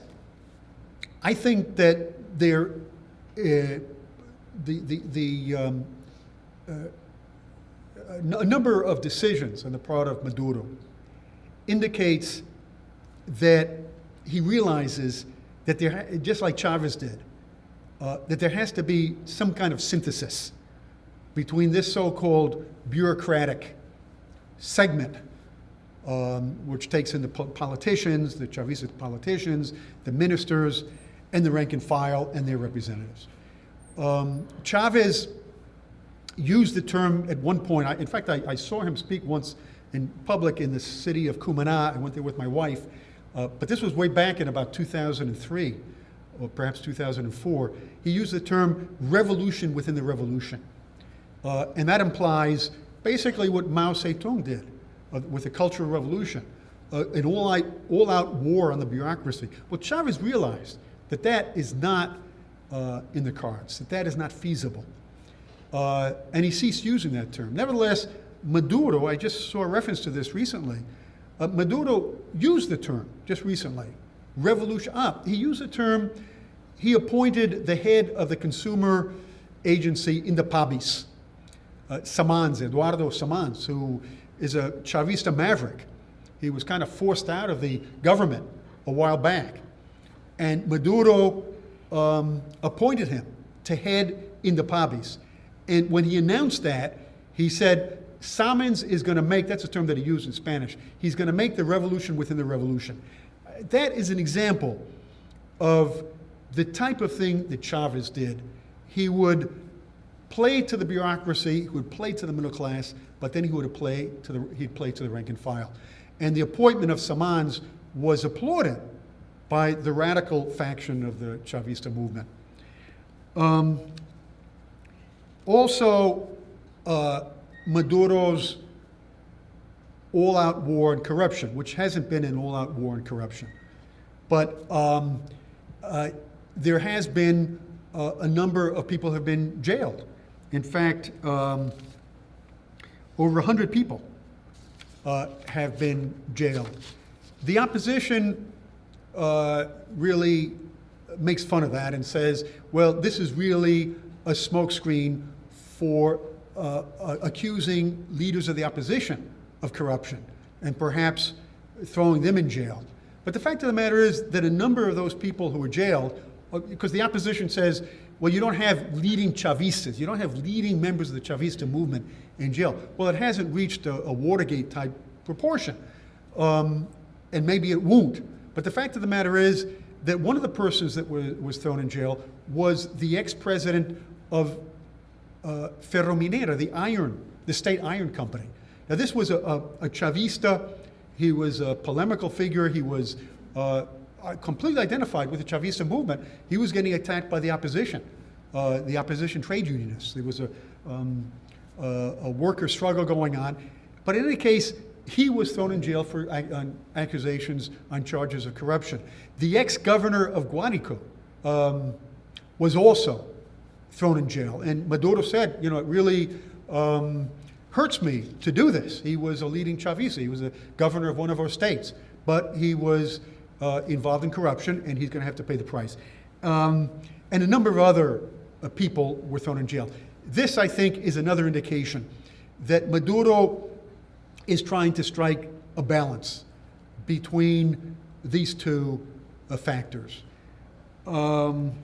I think that a number of decisions on the part of Maduro indicates that he realizes that just like Chavez did, that there has to be some kind of synthesis between this so-called bureaucratic segment, which takes in the politicians, the Chavista politicians, the ministers, and the rank and file and their representatives. Chavez used the term at one point. In fact, I saw him speak once in public in the city of Cumaná. I went there with my wife, but this was way back in about 2003, or perhaps 2004. He used the term revolution within the revolution. And that implies basically what Mao Zedong did with the Cultural Revolution, an all-out war on the bureaucracy. Well, Chavez realized that that is not in the cards, that is not feasible. And he ceased using that term. Nevertheless, Maduro, I just saw a reference to this recently, Maduro used the term just recently, revolution. He used the term, he appointed the head of the Consumer agency in the Pabis. Samans, Eduardo Samans, who is a Chavista maverick. He was kind of forced out of the government a while back. And Maduro appointed him to head Indepabis. And when he announced that, he said, Samans is going to make, that's a term that he used in Spanish, he's going to make the revolution within the revolution. That is an example of the type of thing that Chavez did. He would play to the bureaucracy, he would play to the middle class, but then he'd play to the rank and file. And the appointment of Samans was applauded by the radical faction of the Chavista movement. Also, Maduro's all-out war on corruption, which hasn't been an all-out war on corruption. But there has been a number of people who have been jailed. In fact, over 100 people have been jailed. The opposition really makes fun of that and says, well, this is really a smokescreen for accusing leaders of the opposition of corruption and perhaps throwing them in jail. But the fact of the matter is that a number of those people who were jailed, because the opposition says, well, you don't have leading Chavistas, you don't have leading members of the Chavista movement in jail. Well, it hasn't reached a Watergate-type proportion, and maybe it won't. But the fact of the matter is that one of the persons that was thrown in jail was the ex-president of Ferrominera, the state iron company. Now, this was a Chavista. He was a polemical figure. He was completely identified with the Chavista movement. He was getting attacked by the opposition trade unionists. There was a worker struggle going on. But in any case, he was thrown in jail for accusations on charges of corruption. The ex-governor of Guárico was also thrown in jail. And Maduro said, you know, it really hurts me to do this. He was a leading Chavista. He was a governor of one of our states. But he was involved in corruption, and he's going to have to pay the price. And a number of other people were thrown in jail. This, I think, is another indication that Maduro is trying to strike a balance between these two factors. And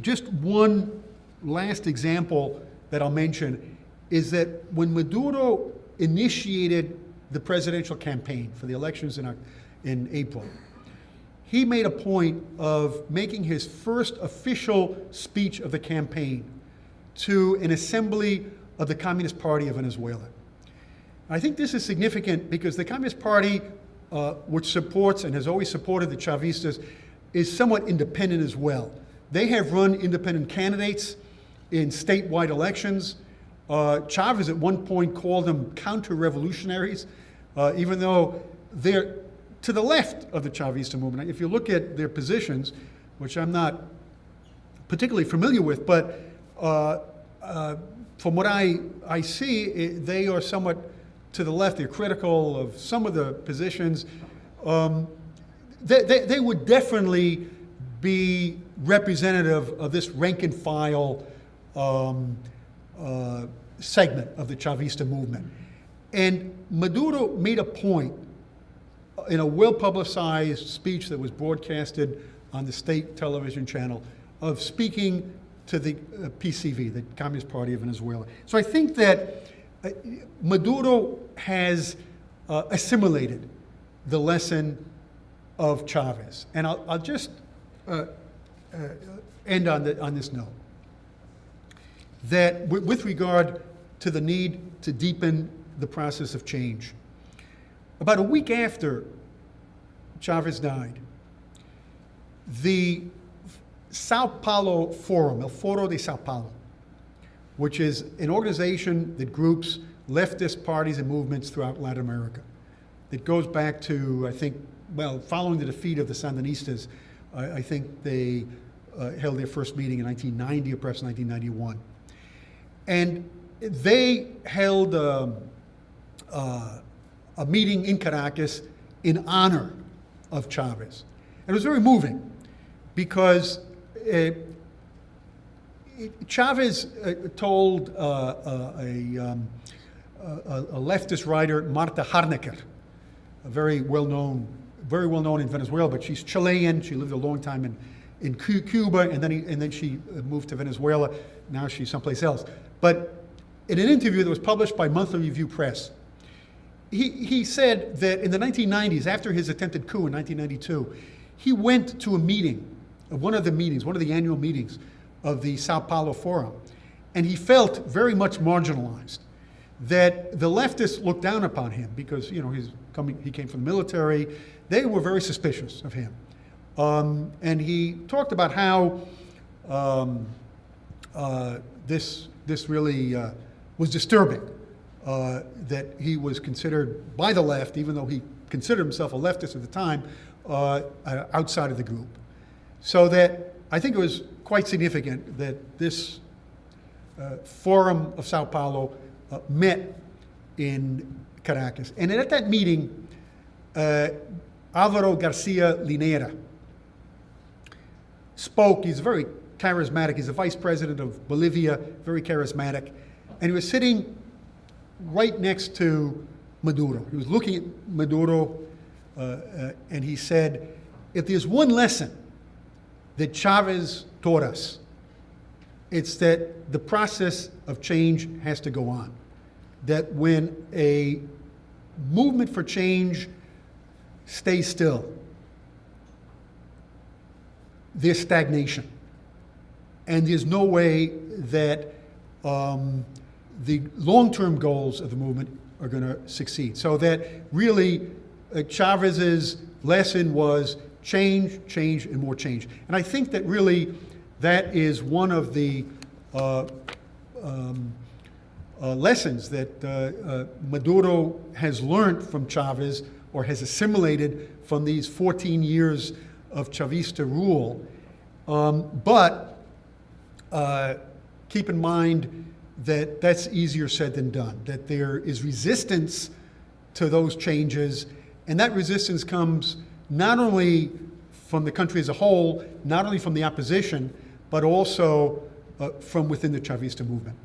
just one last example that I'll mention is that when Maduro initiated the presidential campaign for the elections in April, he made a point of making his first official speech of the campaign to an assembly of the Communist Party of Venezuela. I think this is significant because the Communist Party, which supports and has always supported the Chavistas, is somewhat independent as well. They have run independent candidates in statewide elections. Chavez at one point called them counter-revolutionaries, even though they're to the left of the Chavista movement. If you look at their positions, which I'm not particularly familiar with, but from what I see, they are somewhat to the left. They're critical of some of the positions. They would definitely be representative of this rank-and-file segment of the Chavista movement. And Maduro made a point in a well-publicized speech that was broadcasted on the state television channel of speaking to the PCV, the Communist Party of Venezuela. So I think that Maduro has assimilated the lesson of Chavez. And I'll just end on this note, that with regard to the need to deepen the process of change, about a week after Chavez died, the Sao Paulo Forum, El Foro de Sao Paulo, which is an organization that groups leftist parties and movements throughout Latin America. It goes back to, I think, well, following the defeat of the Sandinistas, I think they held their first meeting in 1990 or perhaps 1991. And they held a meeting in Caracas in honor of Chavez. And it was very moving because Chavez told a leftist writer, Marta Harnecker, a very well known in Venezuela, but she's Chilean. She lived a long time in Cuba, and then she moved to Venezuela. Now she's someplace else. But in an interview that was published by Monthly Review Press, he said that in the 1990s, after his attempted coup in 1992, he went to a meeting, one of the annual meetings of the Sao Paulo Forum, and he felt very much marginalized, that the leftists looked down upon him because, he came from the military. They were very suspicious of him. And he talked about how this really was disturbing, that he was considered by the left, even though he considered himself a leftist at the time, outside of the group. So that I think it was quite significant that this Forum of Sao Paulo met in Caracas. And at that meeting, Alvaro Garcia Linera spoke. He's very charismatic. He's the vice president of Bolivia, very charismatic. And he was sitting right next to Maduro. He was looking at Maduro, and he said, if there's one lesson that Chavez taught us, it's that the process of change has to go on. That when a movement for change stays still, there's stagnation. And there's no way that the long-term goals of the movement are going to succeed. So that really Chavez's lesson was change, change, and more change. And I think that really that is one of the lessons that Maduro has learned from Chavez, or has assimilated from these 14 years of Chavista rule. But keep in mind that that's easier said than done, that there is resistance to those changes, and that resistance comes not only from the country as a whole, not only from the opposition, but also from within the Chavista movement.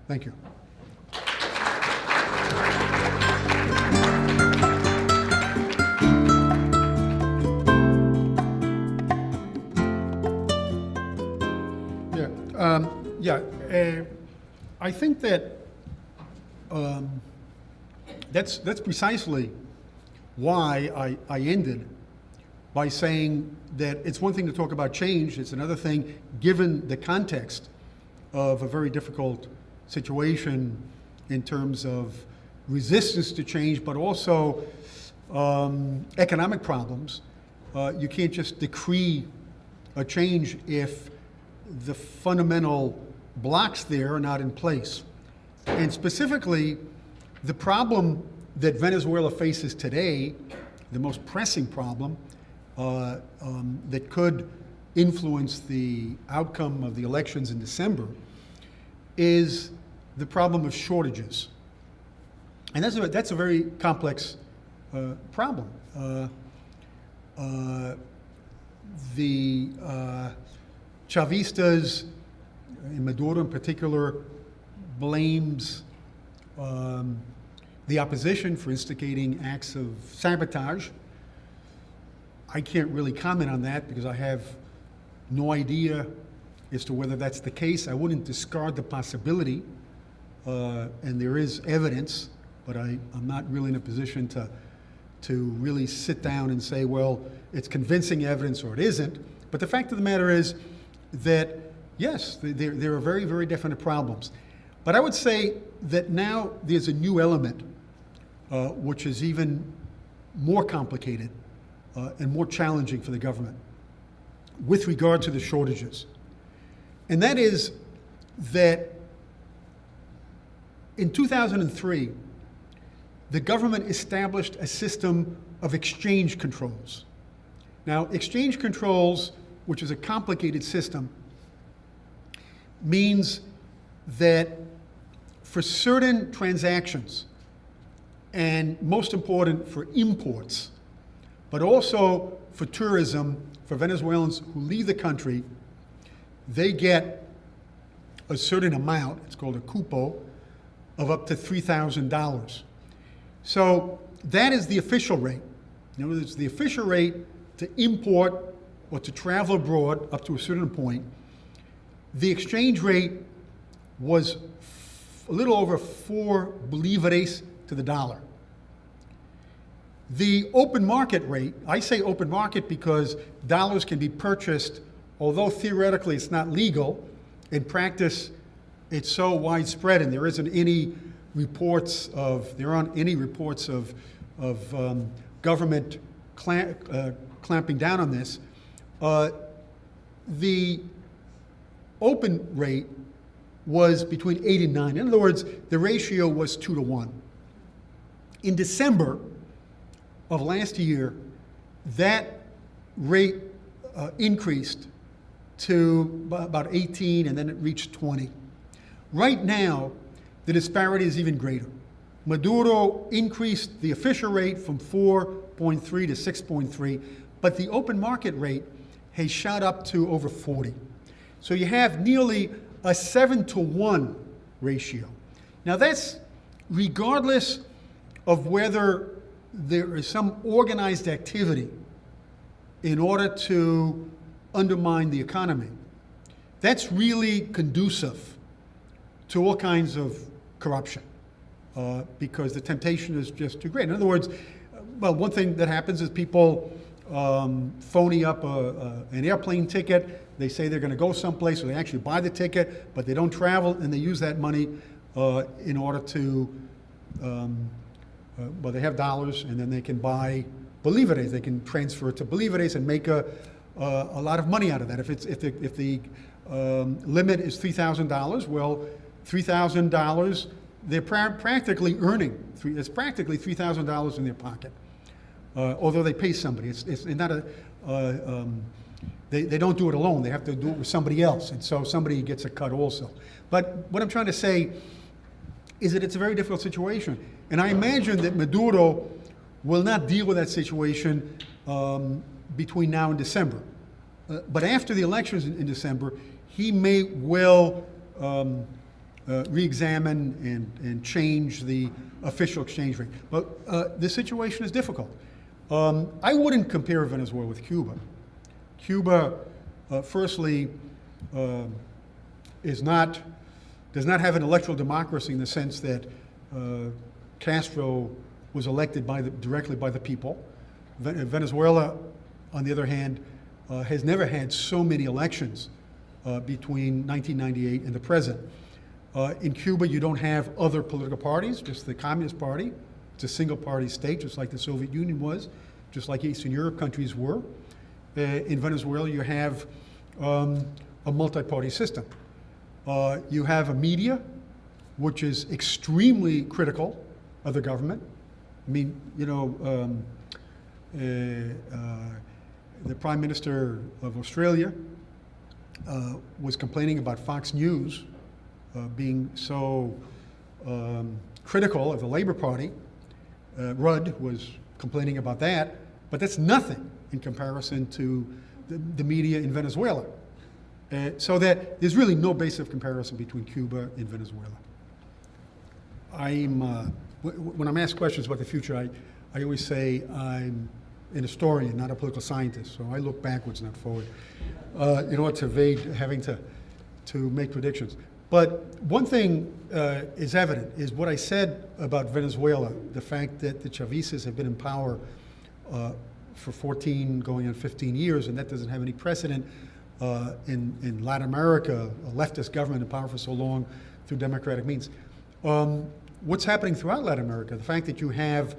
Thank you. I think that that's precisely why I ended by saying that it's one thing to talk about change, it's another thing, given the context of a very difficult situation in terms of resistance to change, but also economic problems. You can't just decree a change if the fundamental blocks there are not in place. And specifically, the problem that Venezuela faces today, the most pressing problem that could influence the outcome of the elections in December, is the problem of shortages. And that's a very complex problem. The Chavistas, and Maduro in particular, blames the opposition for instigating acts of sabotage. I can't really comment on that because I have no idea as to whether that's the case. I wouldn't discard the possibility, and there is evidence, but I'm not really in a position to really sit down and say, well, it's convincing evidence or it isn't. But the fact of the matter is that, yes, there are very, very definite problems. But I would say that now there's a new element which is even more complicated and more challenging for the government with regard to the shortages. And that is that in 2003, the government established a system of exchange controls. Now, exchange controls, which is a complicated system, means that for certain transactions, and most important for imports, but also for tourism, for Venezuelans who leave the country, they get a certain amount, it's called a cupo, of up to $3,000. So that is the official rate. In other words, the official rate to import or to travel abroad up to a certain point. The exchange rate was a little over 4 bolívares to the dollar. The open market rate, I say open market because dollars can be purchased, although theoretically it's not legal, in practice it's so widespread and there aren't any reports of government clamping down on this. The open rate was between 8 and 9. In other words, the ratio was 2 to 1. In December of last year, that rate increased to about 18, and then it reached 20. Right now, the disparity is even greater. Maduro increased the official rate from 4.3 to 6.3, but the open market rate has shot up to over 40. So you have nearly a 7 to 1 ratio. Now that's regardless of whether there is some organized activity in order to undermine the economy. That's really conducive to all kinds of corruption because the temptation is just too great. In other words, well, one thing that happens is people phony up an airplane ticket. They say they're going to go someplace, or they actually buy the ticket, but they don't travel, and they use that money in order to, well, they have dollars, and then they can buy bolívares. They can transfer it to bolívares and make a lot of money out of that. If the limit is $3,000, well, $3,000, they're practically earning. It's practically $3,000 in their pocket, although they pay somebody. It's not a. They don't do it alone. They have to do it with somebody else, and so somebody gets a cut also. But what I'm trying to say is that it's a very difficult situation, and I imagine that Maduro will not deal with that situation between now and December. But after the elections in December, he may well re-examine and change the official exchange rate. But the situation is difficult. I wouldn't compare Venezuela with Cuba. Cuba, firstly, does not have an electoral democracy in the sense that Castro was elected directly by the people. Venezuela, on the other hand, has never had so many elections between 1998 and the present. In Cuba, you don't have other political parties, just the Communist Party. It's a single-party state, just like the Soviet Union was, just like Eastern Europe countries were. In Venezuela, you have a multi-party system. You have a media, which is extremely critical of the government. I mean, you know, the Prime Minister of Australia was complaining about Fox News being so critical of the Labour Party. Rudd was complaining about that, but that's nothing in comparison to the media in Venezuela. So that there's really no basis of comparison between Cuba and Venezuela. When I'm asked questions about the future, I always say I'm an historian, not a political scientist. So I look backwards, not forward, in order to evade having to make predictions. But one thing is evident, is what I said about Venezuela, the fact that the Chavistas have been in power for 14, going on 15 years, and that doesn't have any precedent in Latin America, a leftist government in power for so long through democratic means. What's happening throughout Latin America? The fact that you have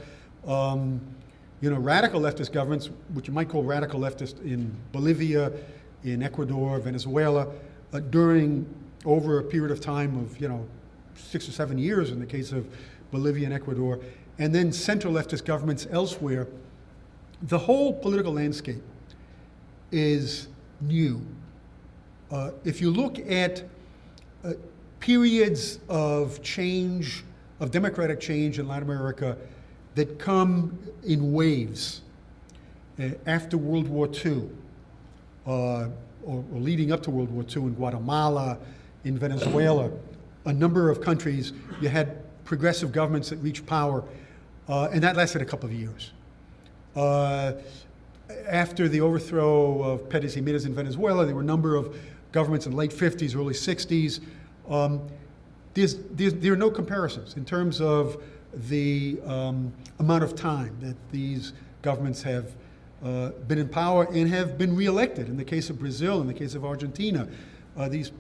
radical leftist governments, which you might call radical leftist in Bolivia, in Ecuador, Venezuela, over a period of time of 6 or 7 years in the case of Bolivia and Ecuador, and then central leftist governments elsewhere. The whole political landscape is new. If you look at periods of change, of democratic change in Latin America that come in waves after World War II, or leading up to World War II in Guatemala, in Venezuela, a number of countries, you had progressive governments that reached power, and that lasted a couple of years. After the overthrow of Pérez Jiménez in Venezuela, there were a number of governments in the late 50s, early 60s. There are no comparisons in terms of the amount of time that these governments have been in power and have been reelected. In the case of Brazil, in the case of Argentina, these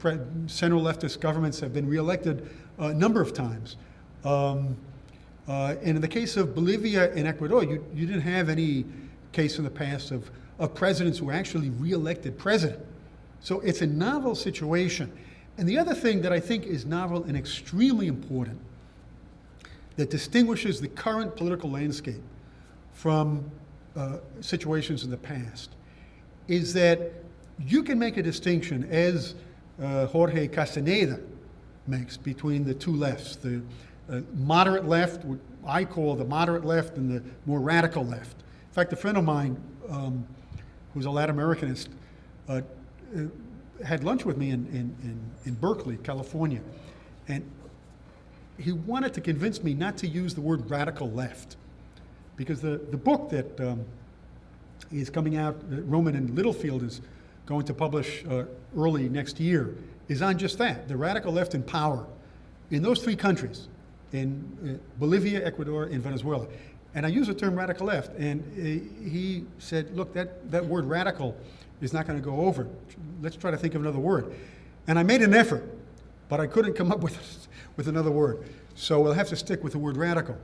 center leftist governments have been reelected a number of times. And in the case of Bolivia and Ecuador, you didn't have any case in the past of presidents who were actually reelected president. So it's a novel situation. And the other thing that I think is novel and extremely important that distinguishes the current political landscape from situations in the past is that you can make a distinction, as Jorge Castaneda makes, between the two lefts, the moderate left, what I call the moderate left, and the more radical left. In fact, a friend of mine who's a Latin Americanist had lunch with me in Berkeley, California, and he wanted to convince me not to use the word radical left, because the book that is coming out, that Roman and Littlefield is going to publish early next year, is on just that, the radical left in power in those three countries, in Bolivia, Ecuador, and Venezuela. And I use the term radical left, and he said, look, that word radical is not going to go over. Let's try to think of another word. And I made an effort, but I couldn't come up with another word. So we'll have to stick with the word radical.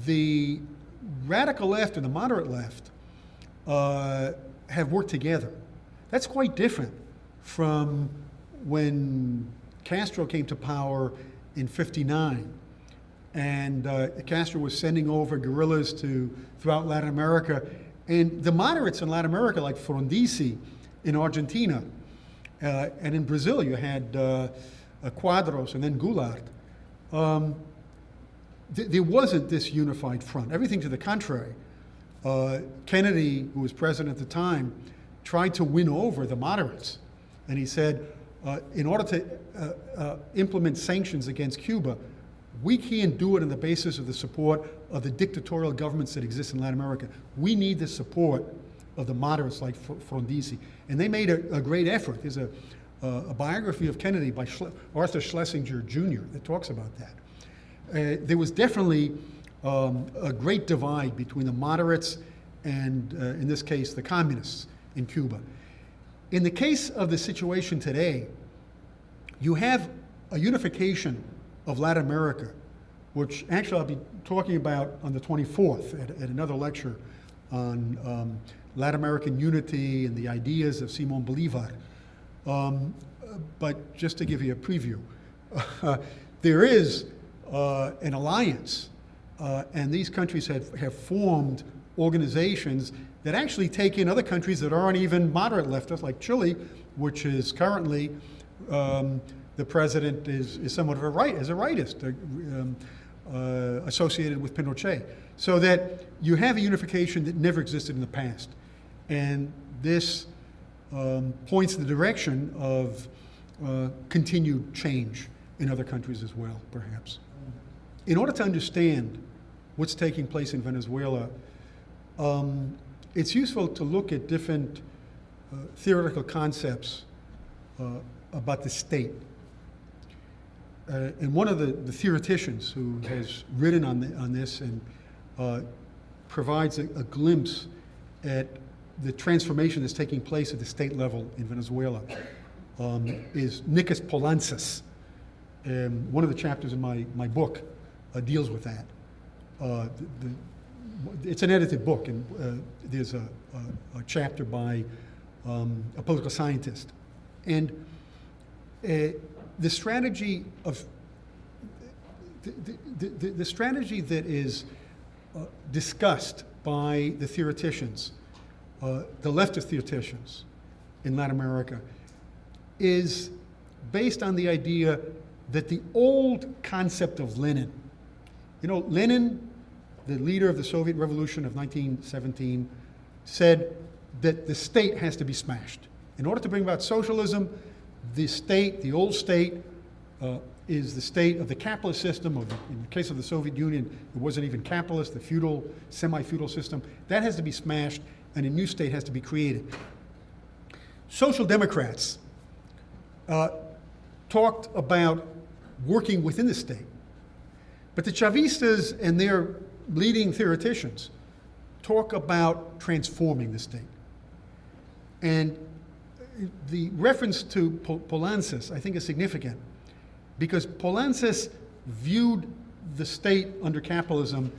The radical left and the moderate left have worked together. That's quite different from when Castro came to power in '59. And Castro was sending over guerrillas throughout Latin America. And the moderates in Latin America, like Frondizi in Argentina, and in Brazil you had Quadros and then Goulart. There wasn't this unified front. Everything to the contrary. Kennedy, who was president at the time, tried to win over the moderates. And he said, in order to implement sanctions against Cuba, we can't do it on the basis of the support of the dictatorial governments that exist in Latin America. We need the support of the moderates like Frondizi. And they made a great effort. There's a biography of Kennedy by Arthur Schlesinger Jr. that talks about that. There was definitely a great divide between the moderates and, in this case, the communists in Cuba. In the case of the situation today, you have a unification of Latin America, which actually I'll be talking about on the 24th at another lecture on Latin American unity and the ideas of Simón Bolívar. But just to give you a preview, there is an alliance, and these countries have formed organizations that actually take in other countries that aren't even moderate leftists, like Chile, which is currently the president is somewhat of a rightist, associated with Pinochet. So that you have a unification that never existed in the past. And this points in the direction of continued change in other countries as well, perhaps. In order to understand what's taking place in Venezuela, it's useful to look at different theoretical concepts about the state. And one of the theoreticians who has written on this and provides a glimpse at the transformation that's taking place at the state level in Venezuela is Nikos Poulantzas. One of the chapters in my book deals with that. It's an edited book, and there's a chapter by a political scientist. And the strategy of the strategy that is discussed by the theoreticians, the leftist theoreticians in Latin America, is based on the idea that the old concept of Lenin, Lenin, the leader of the Soviet Revolution of 1917, said that the state has to be smashed. In order to bring about socialism, the state, the old state, is the state of the capitalist system, in the case of the Soviet Union, it wasn't even capitalist, the feudal, semi-feudal system. That has to be smashed, and a new state has to be created. Social democrats talked about working within the state, but the Chavistas and their leading theoreticians talk about transforming the state. And the reference to Polantzis, I think, is significant, because Polantzis viewed the state under capitalism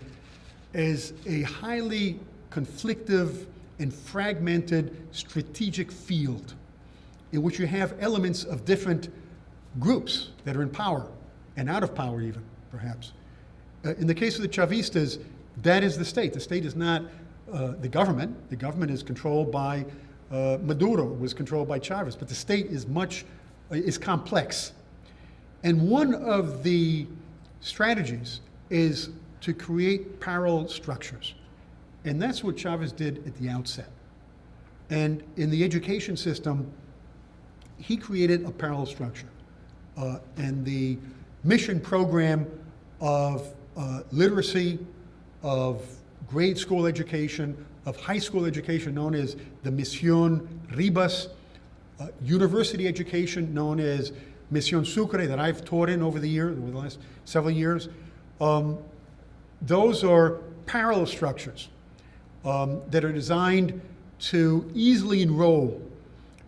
as a highly conflictive and fragmented strategic field in which you have elements of different groups that are in power and out of power even, perhaps. In the case of the Chavistas, that is the state. The state is not the government. The government is controlled by Maduro, was controlled by Chavez, but the state is complex. And one of the strategies is to create parallel structures. And that's what Chavez did at the outset. And in the education system, he created a parallel structure. And the mission program of literacy, of grade school education, of high school education known as the Misión Ribas, university education known as Misión Sucre that I've taught in over the last several years. Those are parallel structures that are designed to easily enroll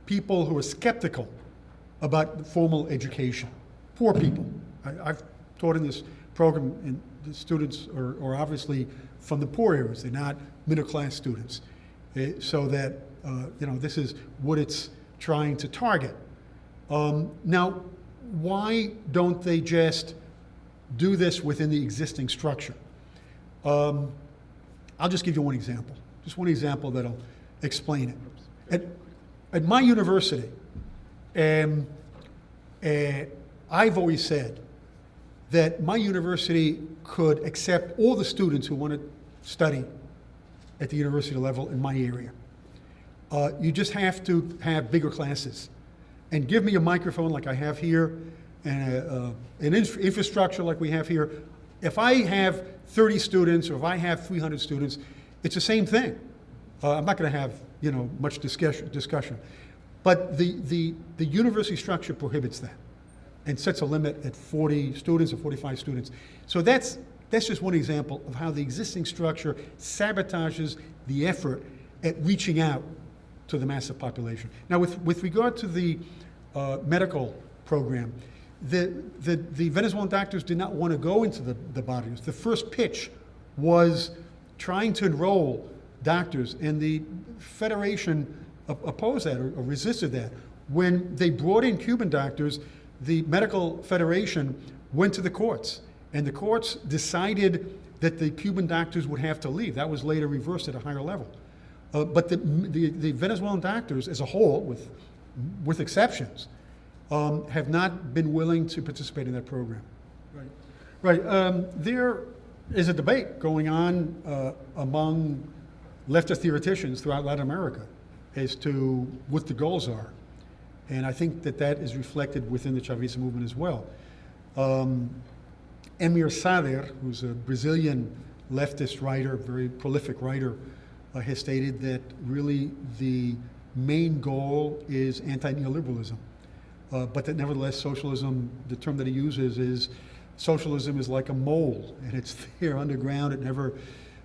people who are skeptical about formal education, poor people. I've taught in this program, and the students are obviously from the poor areas. They're not middle-class students. So that, this is what it's trying to target. Now, why don't they just do this within the existing structure? I'll just give you one example. Just one example that'll explain it. At my university, I've always said that my university could accept all the students who want to study at the university level in my area. You just have to have bigger classes and give me a microphone like I have here and an infrastructure like we have here. If I have 30 students or if I have 300 students, it's the same thing. I'm not going to have much discussion. But the university structure prohibits that and sets a limit at 40 students or 45 students. So that's just one example of how the existing structure sabotages the effort at reaching out to the massive population. Now, with regard to the medical program, the Venezuelan doctors did not want to go into the barrios. The first pitch was trying to enroll doctors, and the Federation opposed that or resisted that. When they brought in Cuban doctors, the Medical Federation went to the courts, and the courts decided that the Cuban doctors would have to leave. That was later reversed at a higher level. But the Venezuelan doctors as a whole, with exceptions, have not been willing to participate in that program. Right. There is a debate going on among leftist theoreticians throughout Latin America as to what the goals are. And I think that is reflected within the Chavista movement as well. Emir Sader, who's a Brazilian leftist writer, very prolific writer, has stated that really the main goal is anti-neoliberalism. But that nevertheless socialism, the term that he uses is, socialism is like a mole, and it's there underground, it never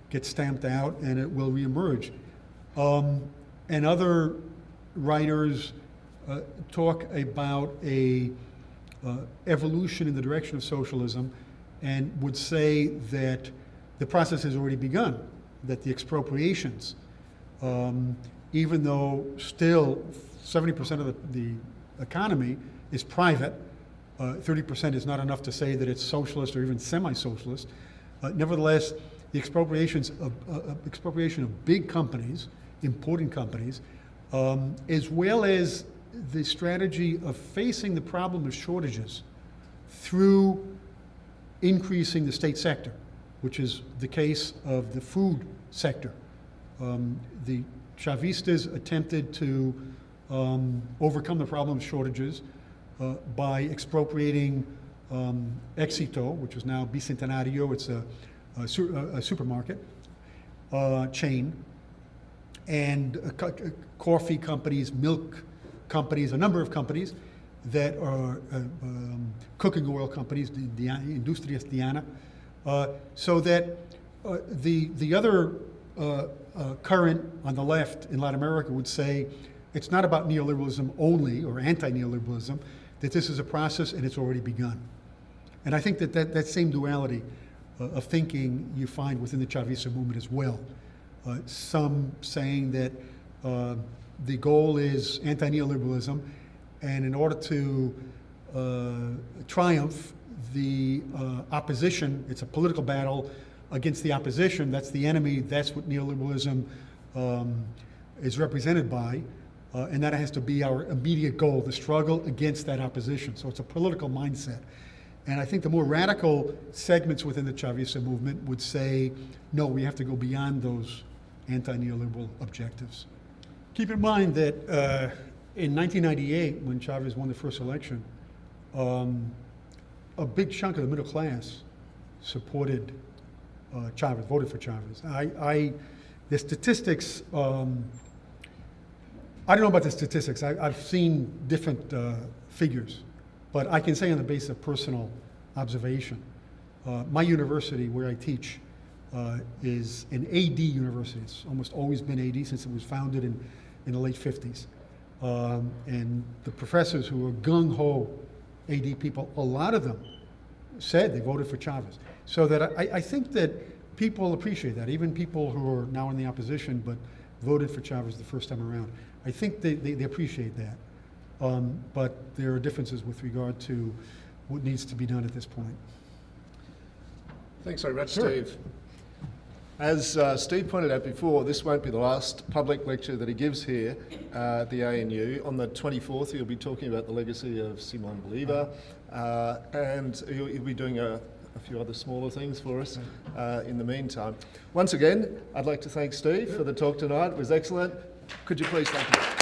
gets stamped out, and it will reemerge. And other writers talk about a evolution in the direction of socialism and would say that the process has already begun, that the expropriations, even though still 70% of the economy is private, 30% is not enough to say that it's socialist or even semi-socialist. Nevertheless, the expropriation of big companies, important companies, as well as the strategy of facing the problem of shortages through increasing the state sector, which is the case of the food sector. The Chavistas attempted to overcome the problem of shortages by expropriating Éxito, which is now Bicentenario. It's a supermarket chain, and coffee companies, milk companies, a number of companies that are cooking oil companies, the Industrias Diana, so that the other current on the left in Latin America would say it's not about neoliberalism only or anti-neoliberalism, that this is a process and it's already begun. And I think that same duality of thinking you find within the Chavista movement as well. Some saying that the goal is anti-neoliberalism, and in order to triumph, the opposition, it's a political battle against the opposition, that's the enemy, that's what neoliberalism is represented by, and that has to be our immediate goal, the struggle against that opposition. So it's a political mindset. And I think the more radical segments within the Chavista movement would say, no, we have to go beyond those anti-neoliberal objectives. Keep in mind that in 1998, when Chavez won the first election, a big chunk of the middle class supported Chavez, voted for Chavez. The statistics, I don't know about the statistics. I've seen different figures, but I can say on the basis of personal observation, my university where I teach is an AD university. It's almost always been AD since it was founded in the late 50s. And the professors who were gung-ho AD people, a lot of them said they voted for Chavez. So that I think that people appreciate that, even people who are now in the opposition but voted for Chavez the first time around. I think they appreciate that. But there are differences with regard to what needs to be done at this point. Thanks very much, Sure. Steve. As Steve pointed out before, this won't be the last public lecture that he gives here at the ANU. On the 24th, he'll be talking about the legacy of Simon Bolivar, and he'll be doing a few other smaller things for us in the meantime. Once again, I'd like to thank Steve for the talk tonight. It was excellent. Could you please thank him?